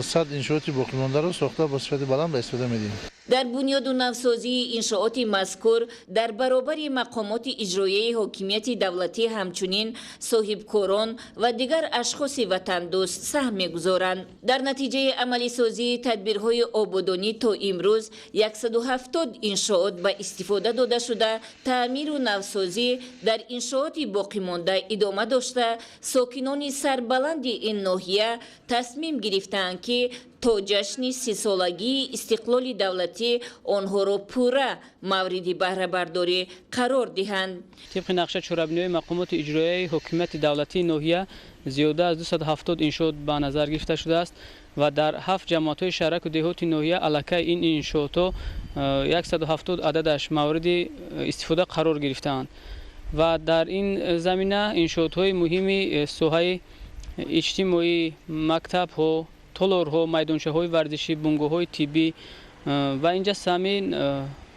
100 انشاءات باقی مانده را ساخته با صفت بلند به استفاده می‌دیم. در بنیاد و نوسازی انشاءات مذکور در برابر مقامات اجرایی حاکمیت دولتی همچنین صاحبکاران و دیگر اشخاص وطن دوست سهم می‌گذارند. در نتیجه عملی سازی تدبیرهای آبادانی تا امروز 170 انشاءات به استفاده داده شده، تعمیر و نوسازی در انشاءات باقی مانده ادامه داشته. ساکنان سربلند این ناحیه تصمیم گرفتند که تا جشن 30 سالگی استقلال دولتی آنها را پوره مورد بهره برداری قرار دهند. طبق نقشه چهاربینی مقامات اجرایی حکومت دولتی ناحیه زیاده از 270 انشاءات به نظر گرفته شده است و در 7 جماعت‌های شهرک و دهات ناحیه علاقه این انشاءات 170 عددش مورد استفاده قرار گرفتند و در این زمینه انشاءات‌های مهمی ساحه اجتماعی، مکتب‌ها، تالارها، میدانچه‌های ورزشی، بنگاه‌های طبی و اینجا همین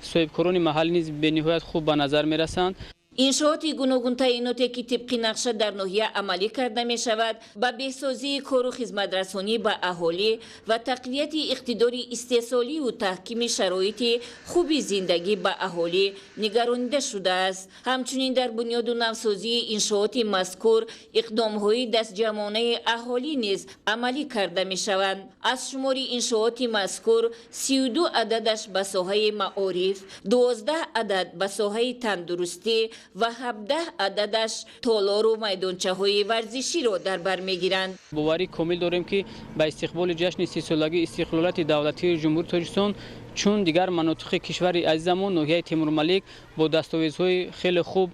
صاحبکاران محلی نیز به نهایت خوب به نظر می‌رسند. иншооти гуногун таъиноте ки тибқи нақша дар ноҳия амалӣ карда мешавад ба беҳсозии кору хизматрасонӣ ба аҳолӣ ва тақвияти иқтидори истеҳсоливу таҳкими шароити хуби зиндагӣ ба аҳолӣ нигаронида шудааст. ҳамчунин дар бунёду навсозии иншооти мазкур иқдомҳои дастҷамъонаи аҳолӣ низ амалӣ карда мешаванд. аз шумори иншооти мазкур 32 ададаш ба соҳаи маориф, 12 адад ба соҳаи тандурустӣ ва 17 ададаш толору майдончаҳои варзиширо дар бар мегиранд. боварӣ комил дорем ки ба истиқболи ҷашни 30-солагии истиқлолияти давлатии ҷумҳурии тоҷикистон чун дигар манотиқи кишвари азизамон ноҳияи Темурмалик бо дастовезҳои хеле хуб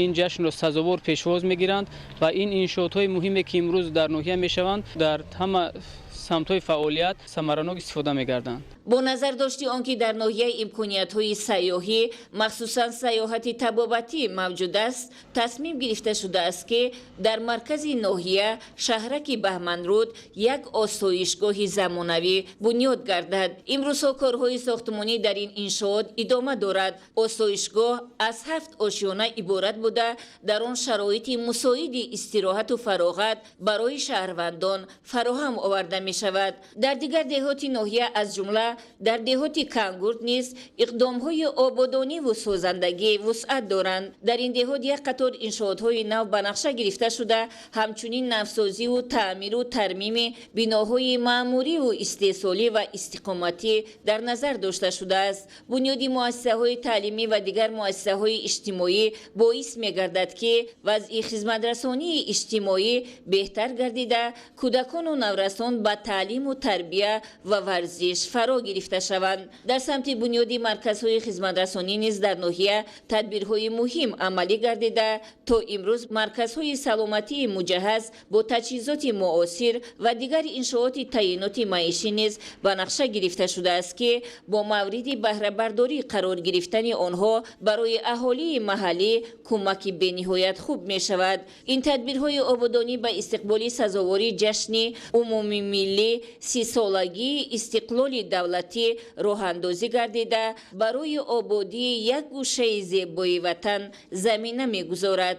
ин ҷашнро сазовор пешвоз мегиранд ва ин иншоотҳои муҳиме ки имрӯз дар ноҳия мешаванд дар ҳама самтҳои фаъолият самаранок истифода мегарданд. бо назардошти он ки дар ноҳияи имкониятҳои сайёҳӣ махсусан сайёҳати табобатӣ мавҷуд аст, тасмим гирифта шудааст ки дар маркази ноҳия шаҳраки Баҳманруд як осоишгоҳи замонавӣ бунёд гардад. имрӯзҳо корҳои сохтмонӣ дар ин иншоот идома дорад. осоишгоҳ аз 7 ошёна иборат буда дар он шароити мусоиди истироҳату фароғат барои шаҳрвандон фароҳам оварда мешавад. дар дигар деҳоти ноҳия аз ҷумла дар деҳоти Кангурт низ иқдомҳои ободониву созандагӣ вусъат доранд. дар ин деҳот як қатор иншоотҳои нав ба нақша гирифта шуда, ҳамчунин навсозиву таъмиру тармими биноҳои маъмуриву истеҳсолӣ ва истиқоматӣ дар назар дошта шудааст. бунёди муассисаҳои таълимӣ ва дигар муассисаҳои иҷтимоӣ боис мегардад ки вазъи хизматрасонии иҷтимоӣ беҳтар гардида, кӯдакону наврасон ба таълиму тарбия ва варзиш фаро гирифта шаванд. дар самти бунёди марказҳои хизматрасонӣ низ дар ноҳия тадбирҳои муҳим амалӣ гардида, то имрӯз марказҳои саломатии муҷаҳҳаз бо таҷҳизоти муосир ва дигар иншооти таъиноти маишӣ низ ба нақша гирифта шудааст ки бо мавриди баҳрабардорӣ қарор гирифтани онҳо барои аҳолии маҳаллӣ кӯмаки бениҳоят хуб мешавад. ин тадбирҳои ободонӣ ба истиқболи сазовори ҷашни умумимиллӣ 30-солагии истиқлоли давлатӣ роҳандозӣ гардида, барои ободии як гӯшаи зебои ватан замина мегузорад.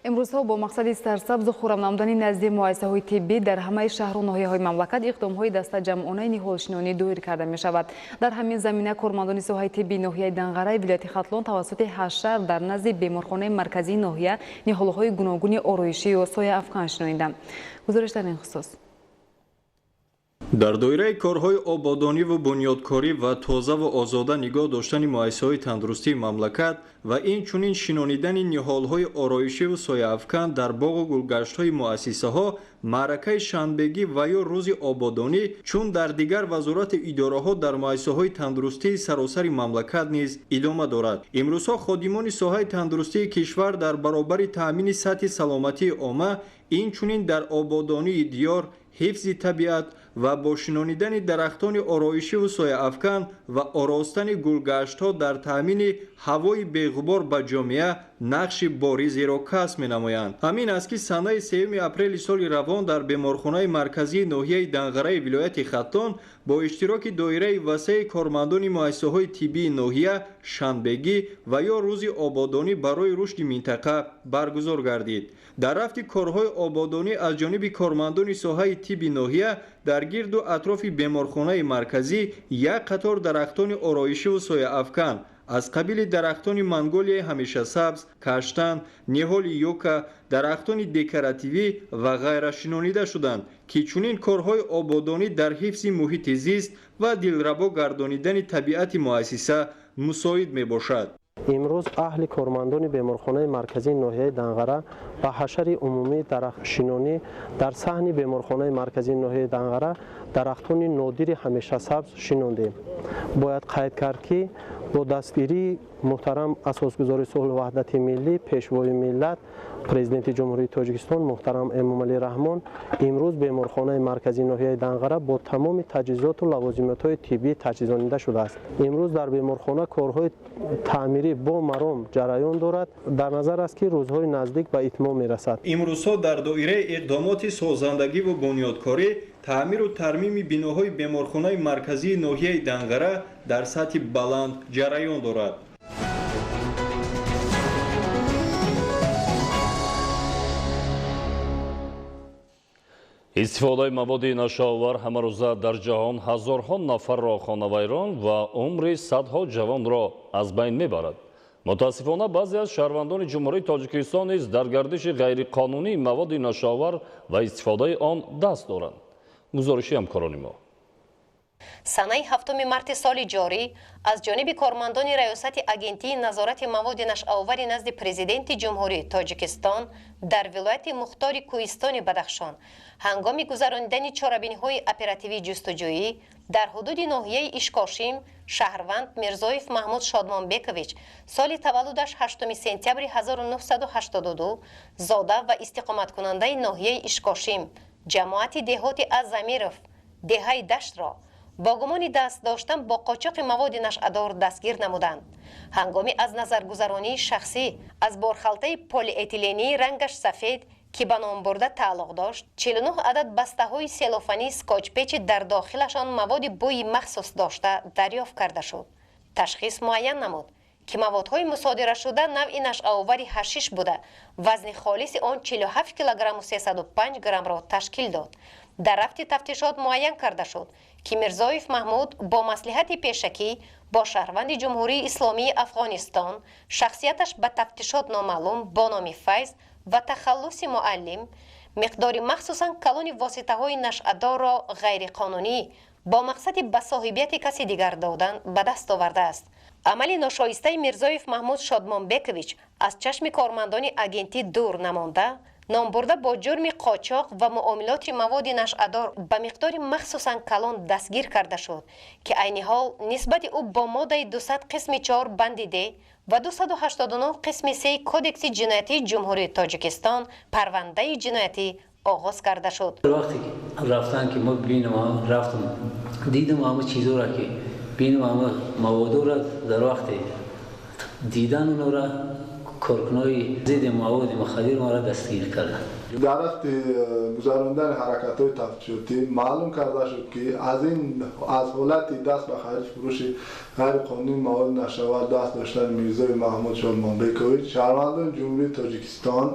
имрӯзҳо бо мақсади сарсабзу хӯрам намудани назди муассисаҳои тиббӣ дар ҳамаи шаҳру ноҳияҳои мамлакат иқдомҳои дастаҷамъонаи ниҳолшинонӣ доир карда мешавад. дар ҳамин замина кормандони соҳаи тиббии ноҳияи Данғараи вилояти Хатлон тавассути 8 шаҳр дар назди беморхонаи марказии ноҳия ниҳолҳои гуногуни ороишию сояафкан шинониданд. гузориш дар ин хусус. дар доираи корҳои ободониву бунёдкорӣ ва тозаву озода нигоҳ доштани муассисаҳои тандурустии мамлакат ва инчунин шинонидани ниҳолҳои ороишиву сояафкан дар боғу гулгаштҳои муассисаҳо маъракаи шанбегӣ ва ё рӯзи ободонӣ чун дар дигар вазорати идораҳо дар муассисаҳои тандурустии саросари мамлакат низ идома дорад. имрӯзҳо ходимони соҳаи тандурустии кишвар дар баробари таъмини сатҳи саломатии омма, инчунин дар ободонии диёр, ҳифзи табиат ва бо шинонидани дарахтони ороишиву сояафкан ва оростани гулгаштҳо дар таъмини ҳавои беғубор ба ҷомеа нақши боризеро касб менамоянд. ҳамин аст ки санаи 3 апрели соли равон дар беморхонаи марказии ноҳияи Данғараи вилояти Хатлон бо иштироки доираи васеъи кормандони муассисаҳои тиббии ноҳия шанбегӣ ва ё рӯзи ободонӣ барои рушди минтақа баргузор гардид. дар рафти корҳои ободонӣ аз ҷониби кормандони соҳаи тибби ноҳия дар гирду атрофи беморхонаи марказӣ як қатор дарахтони ороишиву сояафкан аз қабили дарахтони манголияи ҳамешасабз, каштан, ниҳоли юка, дарахтони декоративӣ ва ғайра шинонида шуданд ки чунин корҳои ободонӣ дар ҳифзи муҳити зист ва дилрабо гардонидани табиати муассиса мусоид мебошад. имрӯз аҳли кормандони беморхонаи марказии ноҳияи Данғара ба ҳашари умумии дарахтшинонӣ дар саҳни беморхонаи марказии ноҳияи Данғара дарахтони нодири ҳамешасабз шинондем. бояд қайд кард ки бо дастгирии муҳтарам асосгузори сулҳу ваҳдати миллӣ, пешвои миллат, президенти ҷумҳурии Тоҷикистон муҳтарам Эмомалӣ Раҳмон имрӯз беморхонаи марказии ноҳияи Данғара бо тамоми таҷҳизоту лавозимотҳои тиббӣ таҷҳизонида шудааст. имрӯз дар беморхона корҳои таъмирӣ бо маром ҷараён дорад. дар назар аст ки рӯзҳои наздик ба итмом мерасад. имрӯзҳо дар доираи иқдомоти созандагиву бунёдкорӣ таъмиру тармими биноҳои беморхонаи марказии ноҳияи Данғара дар сатҳи баланд ҷараён дорад. истифодаи маводи нашоовар ҳамарӯза дар ҷаҳон ҳазорҳо нафарро хонавайрон ва умри садҳо ҷавонро аз байн мебарад. мутаассифона баъзе аз шаҳрвандони ҷумҳурии Тоҷикистон низ дар гардиши ғайриқонунии маводи нашоовар ва истифодаи он даст доранд. гузориши ҳамкорони мо. санаи 7 марти соли ҷорӣ аз ҷониби кормандони раёсати агентии назорати маводи нашъовари назди президенти ҷумҳурии Тоҷикистон дар вилояти Мухтори Кӯҳистони Бадахшон ҳангоми гузарондани чорабиниҳои оперативии ҷустуҷӯӣ дар ҳудуди ноҳияи Ишкошим шаҳрванд Мирзоев Маҳмуд Шодмонбекович соли таваллудаш 8 сентябри 1982 зода ва истиқоматкунандаи ноҳияи Ишкошим ҷамоати деҳоти Азамиров деҳаи даштро бо гумони даст доштан бо қочоқи маводи нашъадор дастгир намуданд. ҳангоми аз назаргузаронии шахсӣ аз борхалтаи полиэтилении рангаш сафед ки ба ном бурда тааллуқ дошт 49 адад бастаҳои селофани скотчпечи дар дохилашон маводи бӯйи махсус дошта дарёфт карда шуд. ташхис муайян намуд ки маводҳои мусодирашуда навъи нашъовари ҳашиш буда вазни холиси он 47 килограмму 305 граммро ташкил дод. дар рафти тафтишот муайян карда шуд ки Мирзоев Маҳмуд бо маслиҳати пешакӣ бо шаҳрванди ҷумҳурии исломии Афғонистон шахсияташ ба тафтишот номаълум бо номи Файз ва тахаллуси муаллим миқдори махсусан калони воситаҳои нашъадорро ғайриқонунӣ бо мақсади ба соҳибияти каси дигар додан ба даст овардааст. амали ношоистаи Мирзоев Маҳмуд Шодмонбекович аз чашми кормандони агентӣ дур намонда номбурда бо ҷурми қочоқ ва муомилоти маводи нашъадор ба миқдори махсусан калон дастгир карда шуд ки айни ҳол нисбати ӯ бо моддаи 200 қисми 4 банди д ва 289 қисми 3 кодекси ҷиноятии ҷумҳурии Тоҷикистон парвандаи ҷиноятӣ оғоз карда шуд. вақте рафтан ки мо бинам рафтам дидам ҳама чизора ки бинам ҳама маводора дар вақте дидан онора کارکنای ضد مواد مخدر ما را دستگیر کردند. در وقت گذراندن حرکت‌های تفتیشاتی معلوم کرده شد که از حالت دست به خارج فروش غیر قانونی مواد نشوار دست داشتن میرزای محمود شادمانبکوویچ شهروندان جمهوری تاجیکستان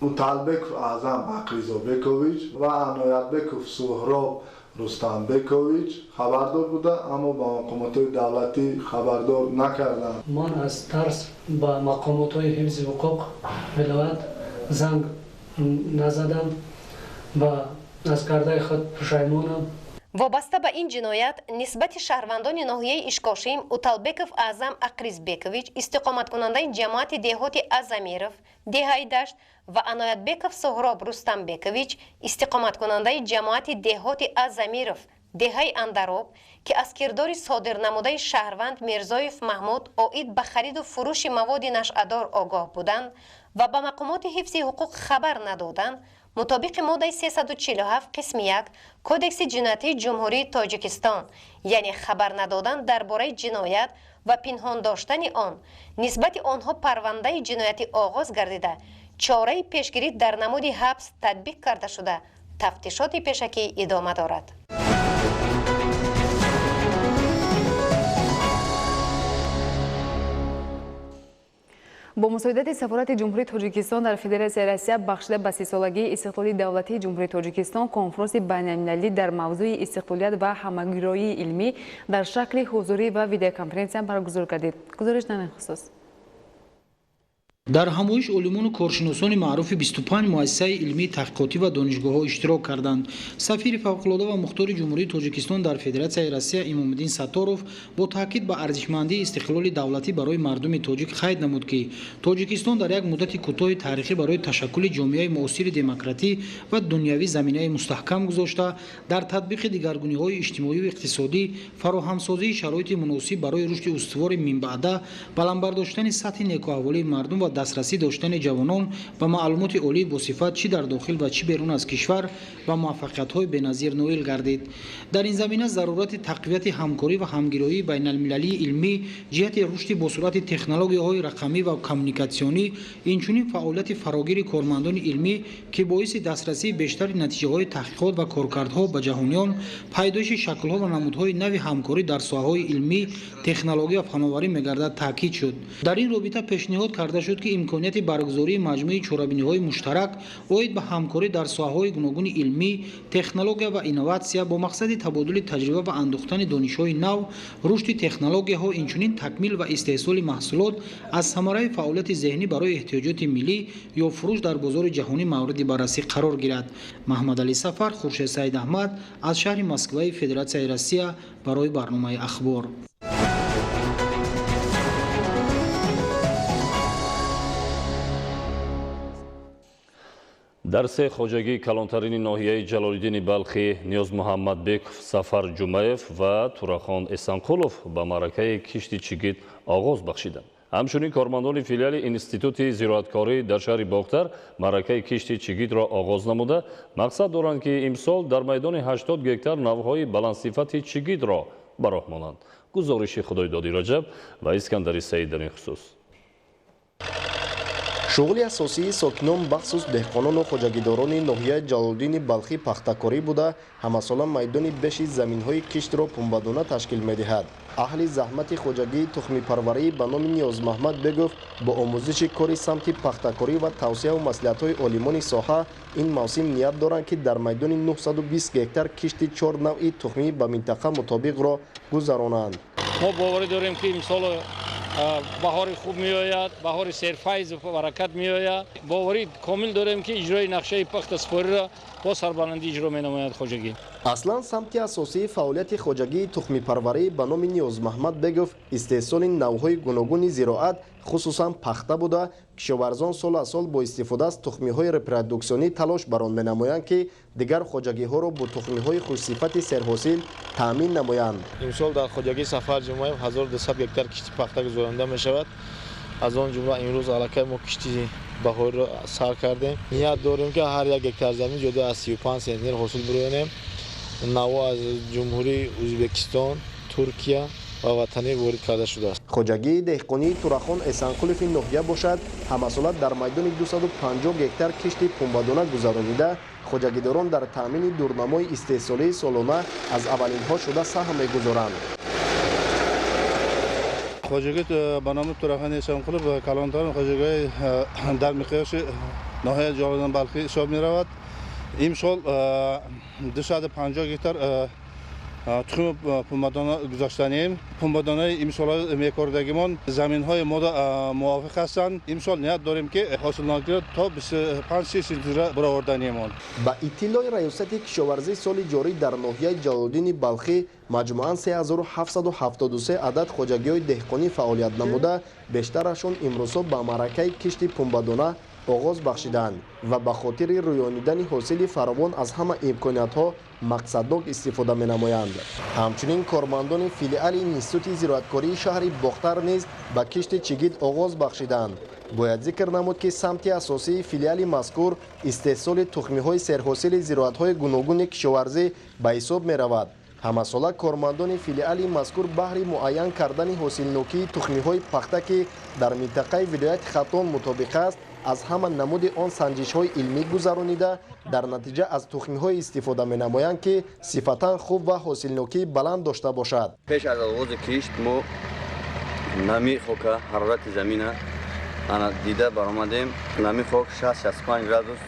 مطالبکov اعظم عقیزابکوویچ و عنایتبکov سهراب رستمبکوویچ خبردار بوده اما با مقامات دولتی خبردار نکردند. من از ترس با مقامات حفظ حقوق ولایت زنگ نزدم و از کرده خود پشیمانم. وابسته به این جنایت نسبت شهروندان ناحیه اشکاشیم اوتالبکov اعظم عقیزبکوویچ استقامت کننده جماعت دهات ازامیرов دههای دشت و عنایتبکov سهراب رستمبکوویچ استقامت کننده جماعت دهات ازامیرов دههای اندراب که از کردار صادر نموده شهروند میرزایف محمود اوید به خرید و فروش مواد نشعه‌دار آگاه بودند و به مقامات حفظ حقوق خبر ندادند مطابق ماده 347 قسم 1 کودکس جنایتی جمهوری تاجیکستان یعنی خبر ندادن درباره جنایت و پنهان داشتن آن نسبت آنها پرونده جنایتی آغاز گردیده چاره پیشگیری در نمود حبس تطبیق کرده شده تفتیشات پیشکی ادامه دارد. با مساعدت سفارت جمهوری تاجیکستان در فدراسیای روسیه بخشیده به 30 سالگی استقلالی دولتی جمهوری تاجیکستان کنفرانس بین‌المللی در موضوع استقلالیت و همگرایی علمی در شکل حضوری و ویدیوکانفرانسی برگزار گردید. گزارش در این خصوص дар ҳамоиш олимону коршиносони маъруфи 25 муассисаи илмии таҳқиқотӣ ва донишгоҳҳо иштирок карданд. сафири фавқулода ва мухтори ҷумҳурии тоҷикистон дар федератсияи россия имомиддин сатторов бо таъкид ба арзишмандии истиқлоли давлатӣ барои мардуми тоҷик қайд намуд ки тоҷикистон дар як муддати кӯтоҳи таърихӣ барои ташаккули ҷомеаи муосири демократӣ ва дунявӣ заминаи мустаҳкам гузошта дар татбиқи дигаргуниҳои иҷтимоиву иқтисодӣ фароҳамсозии шароити муносиб барои рушди устувори минбаъда баландбардоштани сатҳи некуаҳволии мардум ва дастрасӣ доштани ҷавонон ба маълумоти олии босифат чӣ дар дохил ва чӣ берун аз кишвар ба муваффақиятҳои беназир ноил гардид. дар ин замина зарурати тақвияти ҳамкорӣ ва ҳамгироии байналмилалии илмӣ ҷиҳати рушди босуръати технологияҳои рақамӣ ва коммуникатсионӣ инчунин фаъолияти фарогири кормандони илмӣ ки боиси дастрасии бештари натиҷаҳои таҳқиқот ва коркардҳо ба ҷаҳониён пайдоиши шаклҳо ва намудҳои нави ҳамкорӣ дар соҳаҳои илмӣ технология ва фановарӣ мегардад таъкид шуд. дар ин робита пешниҳод карда шуд ки имконияти баргузории маҷмӯи чорабиниҳои муштарак оид ба ҳамкорӣ дар соҳаҳои гуногуни илмӣ, технология ва инноватсия бо мақсади табодули таҷриба ва андохтани донишҳои нав, рушди технологияҳо, инчунин такмил ва истеҳсоли маҳсулот аз самараи фаъолияти зеҳнӣ барои эҳтиёҷоти миллӣ ё фурӯш дар бозори ҷаҳонӣ мавриди баррасӣ қарор гирад. Маҳмадалӣ Сафар, Хуршед Саид Аҳмад аз шаҳри Москваи Федератсияи Россия барои барномаи ахбор. дар се хоҷагии калонтарини ноҳияи ҷалолиддини балхӣ Ниёз Муҳаммадбеков, Сафар Ҷумаев ва Турахон Эсанқулов ба маъракаи кишти чигит оғоз бахшиданд. ҳамчунин кормандони филиали Институти зироаткорӣ дар шаҳри Бохтар маъракаи кишти чигитро оғоз намуда, мақсад доранд ки имсол дар майдони 80 гектар навъҳои баландсифати чигитро ба роҳ монанд. гузориши Худойдоди Раҷаб ва Искандари Саид дар ин хусус. шуғули асосии сокинон бахсус деҳқонону хоҷагидорони ноҳияи Ҷалолиддини Балхӣ пахтакорӣ буда, ҳамасола майдони беши заминҳои киштро пунбадона ташкил медиҳад. аҳли заҳмати хоҷагии тухмипарварӣ ба номи Ниёз Маҳмадбеков бо омӯзиши кори самти пахтакорӣ ва тавсияу маслиҳатҳои олимони соҳа ин мавсим ният доранд ки дар майдони 920 гектар кишти 4 навъи тухмӣ ба минтақа мутобиқро гузаронанд. мо боварӣ дорем ки имсол баҳори хуб меояд, баҳори серфайзу баракат меояд. боварӣ комил дорем ки иҷрои нақшаи пахтаспориро бо сарбаландӣ иҷро менамояд хоҷагӣ. аслан самти асосии фаъолияти хоҷагии тухмипарварӣ ба номи Ниёз Маҳмадбеков истеҳсоли навъҳои гуногуни зироат, хусусан пахта буда, кишоварзон сол аз сол бо истифода аз тухмиҳои репродуксионӣ талош бар он менамоянд ки дигар хоҷагиҳоро бо тухмиҳои хушсифати серҳосил таъмин намоянд. имсол дар хоҷагии Сафар Ҷумаев 1200 гектар кишти пахта гузаронда мешавад. аз он ҷумла имрӯз аллакай мо кишти баҳориро сар кардем. ният дорем ки ҳар як гектар замин ҷода аз 35 сентнер ҳосил бироянем. навъ аз ҷумҳурии Ӯзбекистон, Туркия ва ватанӣ ворид карда шудааст. хоҷагии деҳқонии Турахон Эсанқулови ноҳия бошад, ҳамасола дар майдони 250 гектар кишти пунбадона гузаронида, хоҷагидорон дар таъмини дурнамои истеҳсолии солона аз аввалинҳо шуда саҳм мегузоранд. хоҷагӣ ба номи Турахон Эсанқулов калонтарин хоҷагии дар миқёси ноҳияи Ҷалолиддини Балхӣ ҳисоб меравад. имсол 250 гектар тухми пунбадона гузоштанем. пунбадонаи имсола мекордагимон заминҳои мо мувофиқ ҳастанд. имсол ният дорем ки ҳосилнокиро то 25-30 сентира бароварданемон. ба иттилои раёсати кишоварзӣ соли ҷорӣ дар ноҳияи Ҷалолиддини Балхӣ маҷмуан 3773 адад хоҷагиҳои деҳқонӣ фаъолият намуда, бештарашон имрӯзҳо ба маъракаи кишти пунбадона оғоз бахшиданд ва ба хотири рӯёнидани ҳосили фаровон аз ҳама имкониятҳо мақсаднок истифода менамоянд. ҳамчунин кормандони филиали Институти зироаткории шаҳри Бохтар низ ба кишти чигит оғоз бахшиданд. бояд зикр намуд ки самти асосии филиали мазкур истеҳсоли тухмиҳои серҳосили зироатҳои гуногуни кишоварзӣ ба ҳисоб меравад. ҳамасола кормандони филиали мазкур баҳри муайян кардани ҳосилнокии тухмиҳои пахта ки дар минтақаи видояти Хатон мутобиқ аст, аз ҳама намуди он санҷишҳои илмӣ гузаронида, дар натиҷа аз тухмиҳои истифода менамоянд ки сифатан хуб ва ҳосилнокии баланд дошта бошад. пеш аз оғози кишт мо нами хока ҳарорати замина дида баромадем. нами хок 60-65 градус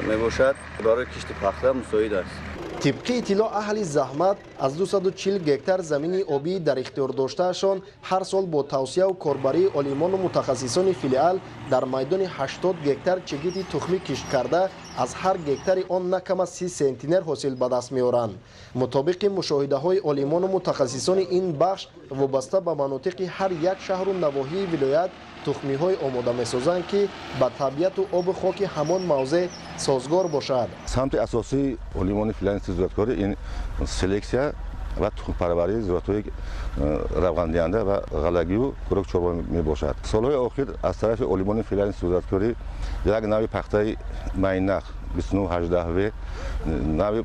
мебошад. барои кишти пахта мусоид аст. тибқи иттилоъ аҳли заҳмат аз 240 гектар замини обӣ дар ихтиёр доштаашон ҳар сол бо тавсияу корбарии олимону мутахассисони филиал дар майдони 80 гектар чигити тухмӣ кишт карда, аз ҳар гектари он на кам аз 30 сентинер ҳосил ба даст меоранд. мутобиқи мушоҳидаҳои олимону мутахассисони ин бахш вобаста ба манотиқи ҳар як шаҳру навоҳии вилоят тухмиҳои омода месозанд ки ба табиату обу хоки ҳамон мавзеъ созгор бошад. самти асосии олимони филиали зироаткорӣ ин селексия ва тухмипарварии зироатҳои равғандиҳанда ва ғалагию кӯрок-чорва мебошад. солҳои охир аз тарафи олимони филиали зироаткорӣ як нави пахтаи майнах 2918в, нави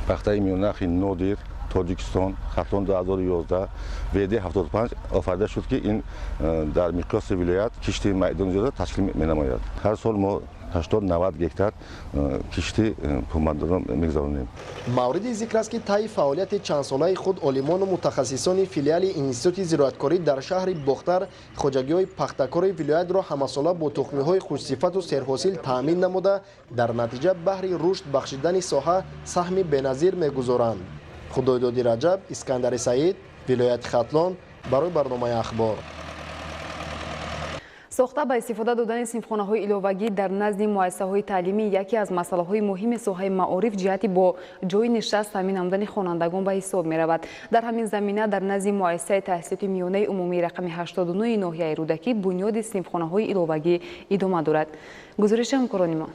пахтаи миёнахи нодир Тоҷикистон Хатон 2011 ВД 75 офарида шуд ки ин дар миқёси вилоят кишти майдони зиёда ташкил менамояд. ҳар сол мо 80-90 гектар кишти пулмардонро мегзаронем. мавриди зикр аст ки таи фаъолияти чандсолаи худ олимону мутахассисони филиали институти зироаткорӣ дар шаҳри бохтар хоҷагиҳои пахтакори вилоятро ҳамасола бо тухмиҳои хушсифату серҳосил таъмин намуда дар натиҷа баҳри рушд бахшидани соҳа саҳми беназир мегузоранд. худойдоди раҷаб, искандари саид, вилояти хатлон, барои барномаи ахбор. сохта ба истифода додани синфхонаҳои иловагӣ дар назди муассисаҳои таълимӣ яке аз масъалаҳои муҳими соҳаи маориф ҷиҳати бо ҷойи нишаст таъмин намудани хонандагон ба ҳисоб меравад. дар ҳамин замина дар назди муассисаи таҳсилоти миёнаи умумии рақами 89 ноҳияи рӯдакӣ бунёди синфхонаҳои иловагӣ идома дорад. гузориши ҳамкорони мо.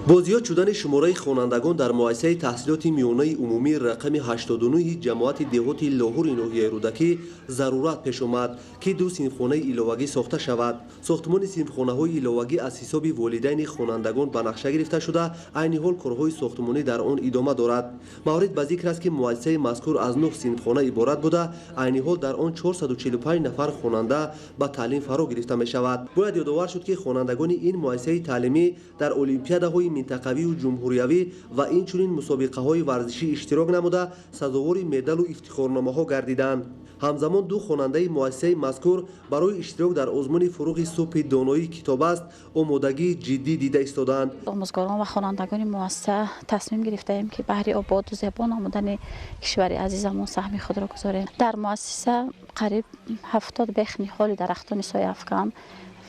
бо зиёд шудани шумораи хонандагон дар муассисаи таҳсилоти миёнаи умумии рақами 89 ҷамоати деҳоти лоҳури ноҳияи рӯдакӣ зарурат пеш омад ки ду синфхонаи иловагӣ сохта шавад. сохтмони синфхонаҳои иловагӣ аз ҳисоби волидайни хонандагон ба нақша гирифта шуда, айни ҳол корҳои сохтмонӣ дар он идома дорад. маврид ба зикр аст ки муассисаи мазкур аз 9 синфхона иборат буда, айни ҳол дар он 445 нафар хонанда ба таълим фаро гирифта мешавад. бояд ёдовар шуд ки хонандагони ин муассисаи таълимӣ дар олимпиадаҳои минтақавию ҷумҳуриявӣ ва инчунин мусобиқаҳои варзишӣ иштирок намуда сазовори медалу ифтихорномаҳо гардиданд. ҳамзамон ду хонандаи муассисаи мазкур барои иштирок дар озмуни фуруғи субҳи доноии китобаст омодагии ҷиддӣ дида истоданд. омӯзгорон ва хонандагони муассиса тасмим гирифтаем ки баҳри ободу зебо намудани кишвари азизамон саҳми худро гузорем. дар муассиса қариб 70 бехни ҳоли дарахтони сояафкан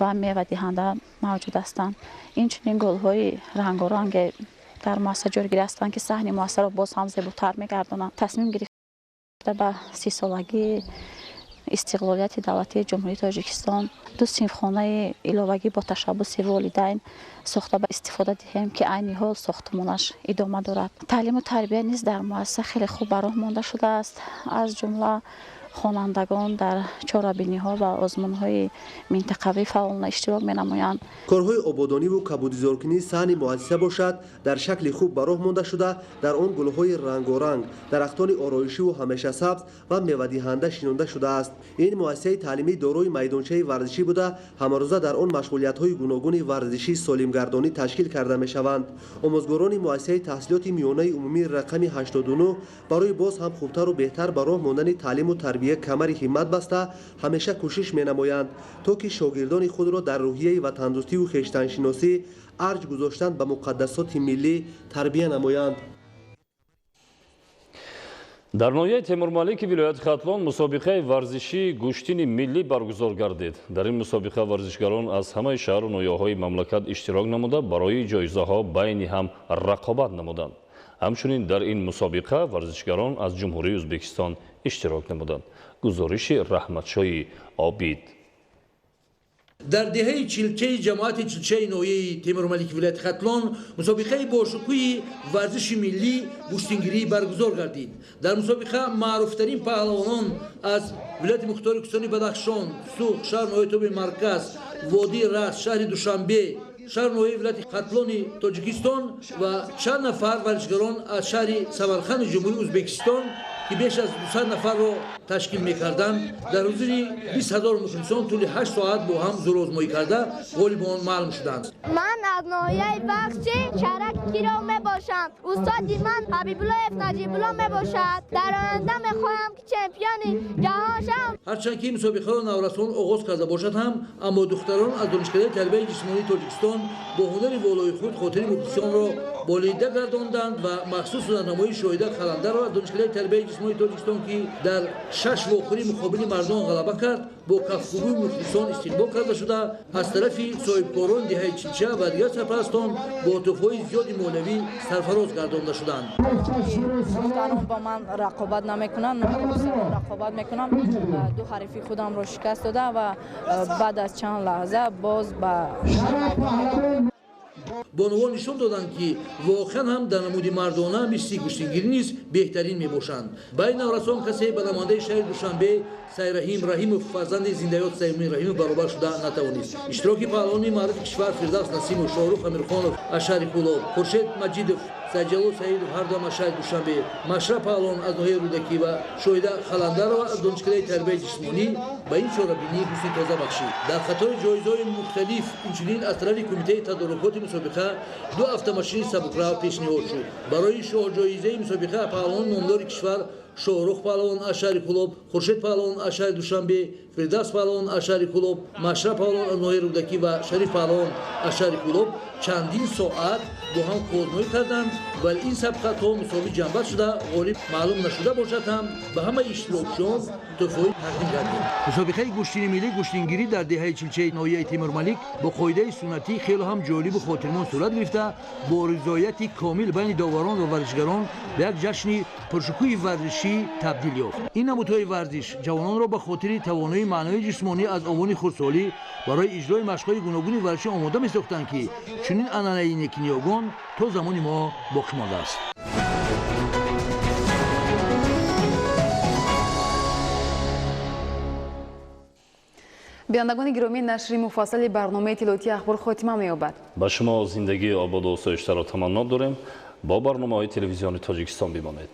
ва мевадиҳанда мавҷуд ҳастанд. инчунин гулҳои рангоранге дар муассиса ҷойгир ҳастанд ки саҳни муассисаро боз ҳам зебутар мегардонанд. тасмим гирифта ба 30-солагии истиқлолияти давлатии ҷумҳурии Тоҷикистон ду синфхонаи иловагӣ бо ташаббуси волидайн сохта ба истифода диҳем ки айни ҳол сохтмонаш идома дорад. таълиму тарбия низ дар муассиса хеле хуб ба роҳ монда шудааст. аз ҷумла хонандагон дар чорабиниҳо ва озмунҳои минтақавӣ фаъолона иштирок менамоянд. корҳои ободониву кабудизоркунии саҳни муассиса бошад дар шакли хуб ба роҳ монда шуда, дар он гулҳои рангоранг, дарахтони ороишиву ҳамешасабз ва мевадиҳанда шинонда шудааст. ин муассисаи таълимӣ дорои майдончаи варзишӣ буда, ҳамарӯза дар он машғулиятҳои гуногуни варзишии солимгардонӣ ташкил карда мешаванд. омӯзгорони муассисаи таҳсилоти миёнаи умумии рақами 89 барои боз ҳам хубтару беҳтар ба роҳ мондани таълиму тарбия камари ҳиммат баста ҳамеша кӯшиш менамоянд, то ки шогирдони худро дар рӯҳияи ватандӯстиву хештаншиносӣ арҷ гузоштан ба муқаддасоти миллӣ тарбия намоянд. дар ноҳияи Темурмалики вилояти Хатлон мусобиқаи варзишии гӯштини миллӣ баргузор гардид. дар ин мусобиқа варзишгарон аз ҳамаи шаҳру ноҳияҳои мамлакат иштирок намуда барои ҷоизаҳо байни ҳам рақобат намуданд. ҳамчунин дар ин мусобиқа варзишгарон аз ҷумҳурии Ӯзбекистон иштирок намуданд. гузориши Раҳматшои Обид. дар деҳаи чилчаи ҷамоати чилчаи ноҳияи Темурмалики вилояти Хатлон мусобиқаи бошукӯҳи варзиши миллӣ гӯштингирӣ баргузор гардид. дар мусобиқа маъруфтарин паҳлавонон аз вилояти мухтори Кӯстони Бадахшон, Сух, шаҳр ноҳияи Тоби Марказ, Водии Раст, шаҳри Душанбе, шаҳр ноҳияи вилояти Хатлони Тоҷикистон ва чанд нафар варзишгарон аз шаҳри Самарқанди ҷумҳурии Ӯзбекистон ки беш аз 200 нафарро ташкил мекарданд, дар ҳузури 20,000 мухлисон тӯли 8 соат бо ҳам зӯрозмоӣ карда ғолибон маълум шуданд. ман аз ноҳияи бахши Чарак Киров мебошам. устоди ман Ҳабибуллоев Наҷибулло мебошад. дар оянда мехоҳам ки чемпиони ҷаҳон шавам. ҳарчанд ки мусобиқаро наврасон оғоз карда бошад ҳам, аммо духтарон аз донишгоҳи тарбияи ҷисмонии Тоҷикистон бо ҳунари волои худ хотири мухлисонро болида гардонданд ва махсус раҳнамои Шоҳида Қаландарро аз донишгоҳи тарбияи ҷисмонии Тоҷикистон ки дар 6 вохӯрӣ муқобили мардон ғалаба кард, бо кафкубии мухлисон истиқбол карда шуда, аз тарафи соҳибкорони деҳаи Чилча ва дигар сарпарастон бо тӯҳфаҳои зиёди молиявӣ сарфароз гардонда шуданд. духтарон ба ман рақобат намекунанд, рақобат мекунам. ду ҳарифи худамро шикаст дода ва баъд аз чанд лаҳза боз ба бонувон нишон доданд ки воқеан ҳам дар намуди мардона мисли гӯштингирӣ низ беҳтарин мебошанд. байни наврасон касе ба намояндаи шаҳри Душанбе Сайрахим Раҳимов фарзанди зиндаёд Сайрумин Раҳимов баробар шуда натавонист. иштироки паҳлавони маъруфи кишвар Фирдавс Насимов, Шоҳрух Амирхонов аз шаҳри Қулоб, Хуршед Маҷидов, Саҷалу Саидов ҳарду машаи Душанбе, Машра Паҳлон аз ноҳияи Рӯдакӣ ва Шоҳида Халандарова аз донишгоҳи тарбияи ҷисмонӣ ба ин чорабинӣ ҳусни тоза бахшид. Дар қатори ҷоизаҳои мухталиф инчунин аз тарафи Кумитаи тадорукоти мусобиқа 2 автомошини сабукрав пешниҳод шуд. Барои шоҳҷоизаи мусобиқа паҳлвони номдори кишвар Шоҳрух Паҳлвон аз шаҳри Кӯлоб, Хуршед Паҳлвон аз шаҳри Душанбе, Фирдавс Паҳлвон аз шаҳри Кӯлоб, Машра Паҳлвон аз ноҳияи Рӯдакӣ ва Шариф Паҳлвон аз шаҳри Кӯлоб чандин соат бо ҳам кознӯӣ карданд, вале ин сабқа то мусови ҷанбат шуда ғолиб маълум нашуда бошад ҳам ба ҳамаи иштирокчиён тӯҳфаҳои тақдим гардид. Мусобиқаи гӯштини миллӣ гӯштингирӣ дар деҳаи чилчаи ноҳияи Теймурмалик бо қоидаи суннатӣ хело ҳам ҷолибу хотирмон сурат гирифта, бо ризояти комил байни доварон ва варзишгарон ба як ҷашни пуршукӯҳи варзишӣ табдил ёфт. Ин намудҳои варзиш ҷавононро ба хотири тавонои маънавии ҷисмонӣ аз овони хурдсолӣ барои иҷрои машқҳои гуногуни варзишӣ омода месохтанд, ки чунин анъанаи некинёгон то замони мо боқӣ мондааст. бинандагони гиромӣ, нашри муфассали барномаи иттилоотии ахбор хотима меёбад. ба шумо зиндагии ободу осоиштаро таманно дорем. бо барномаҳои телевизиони Тоҷикистон бимонед.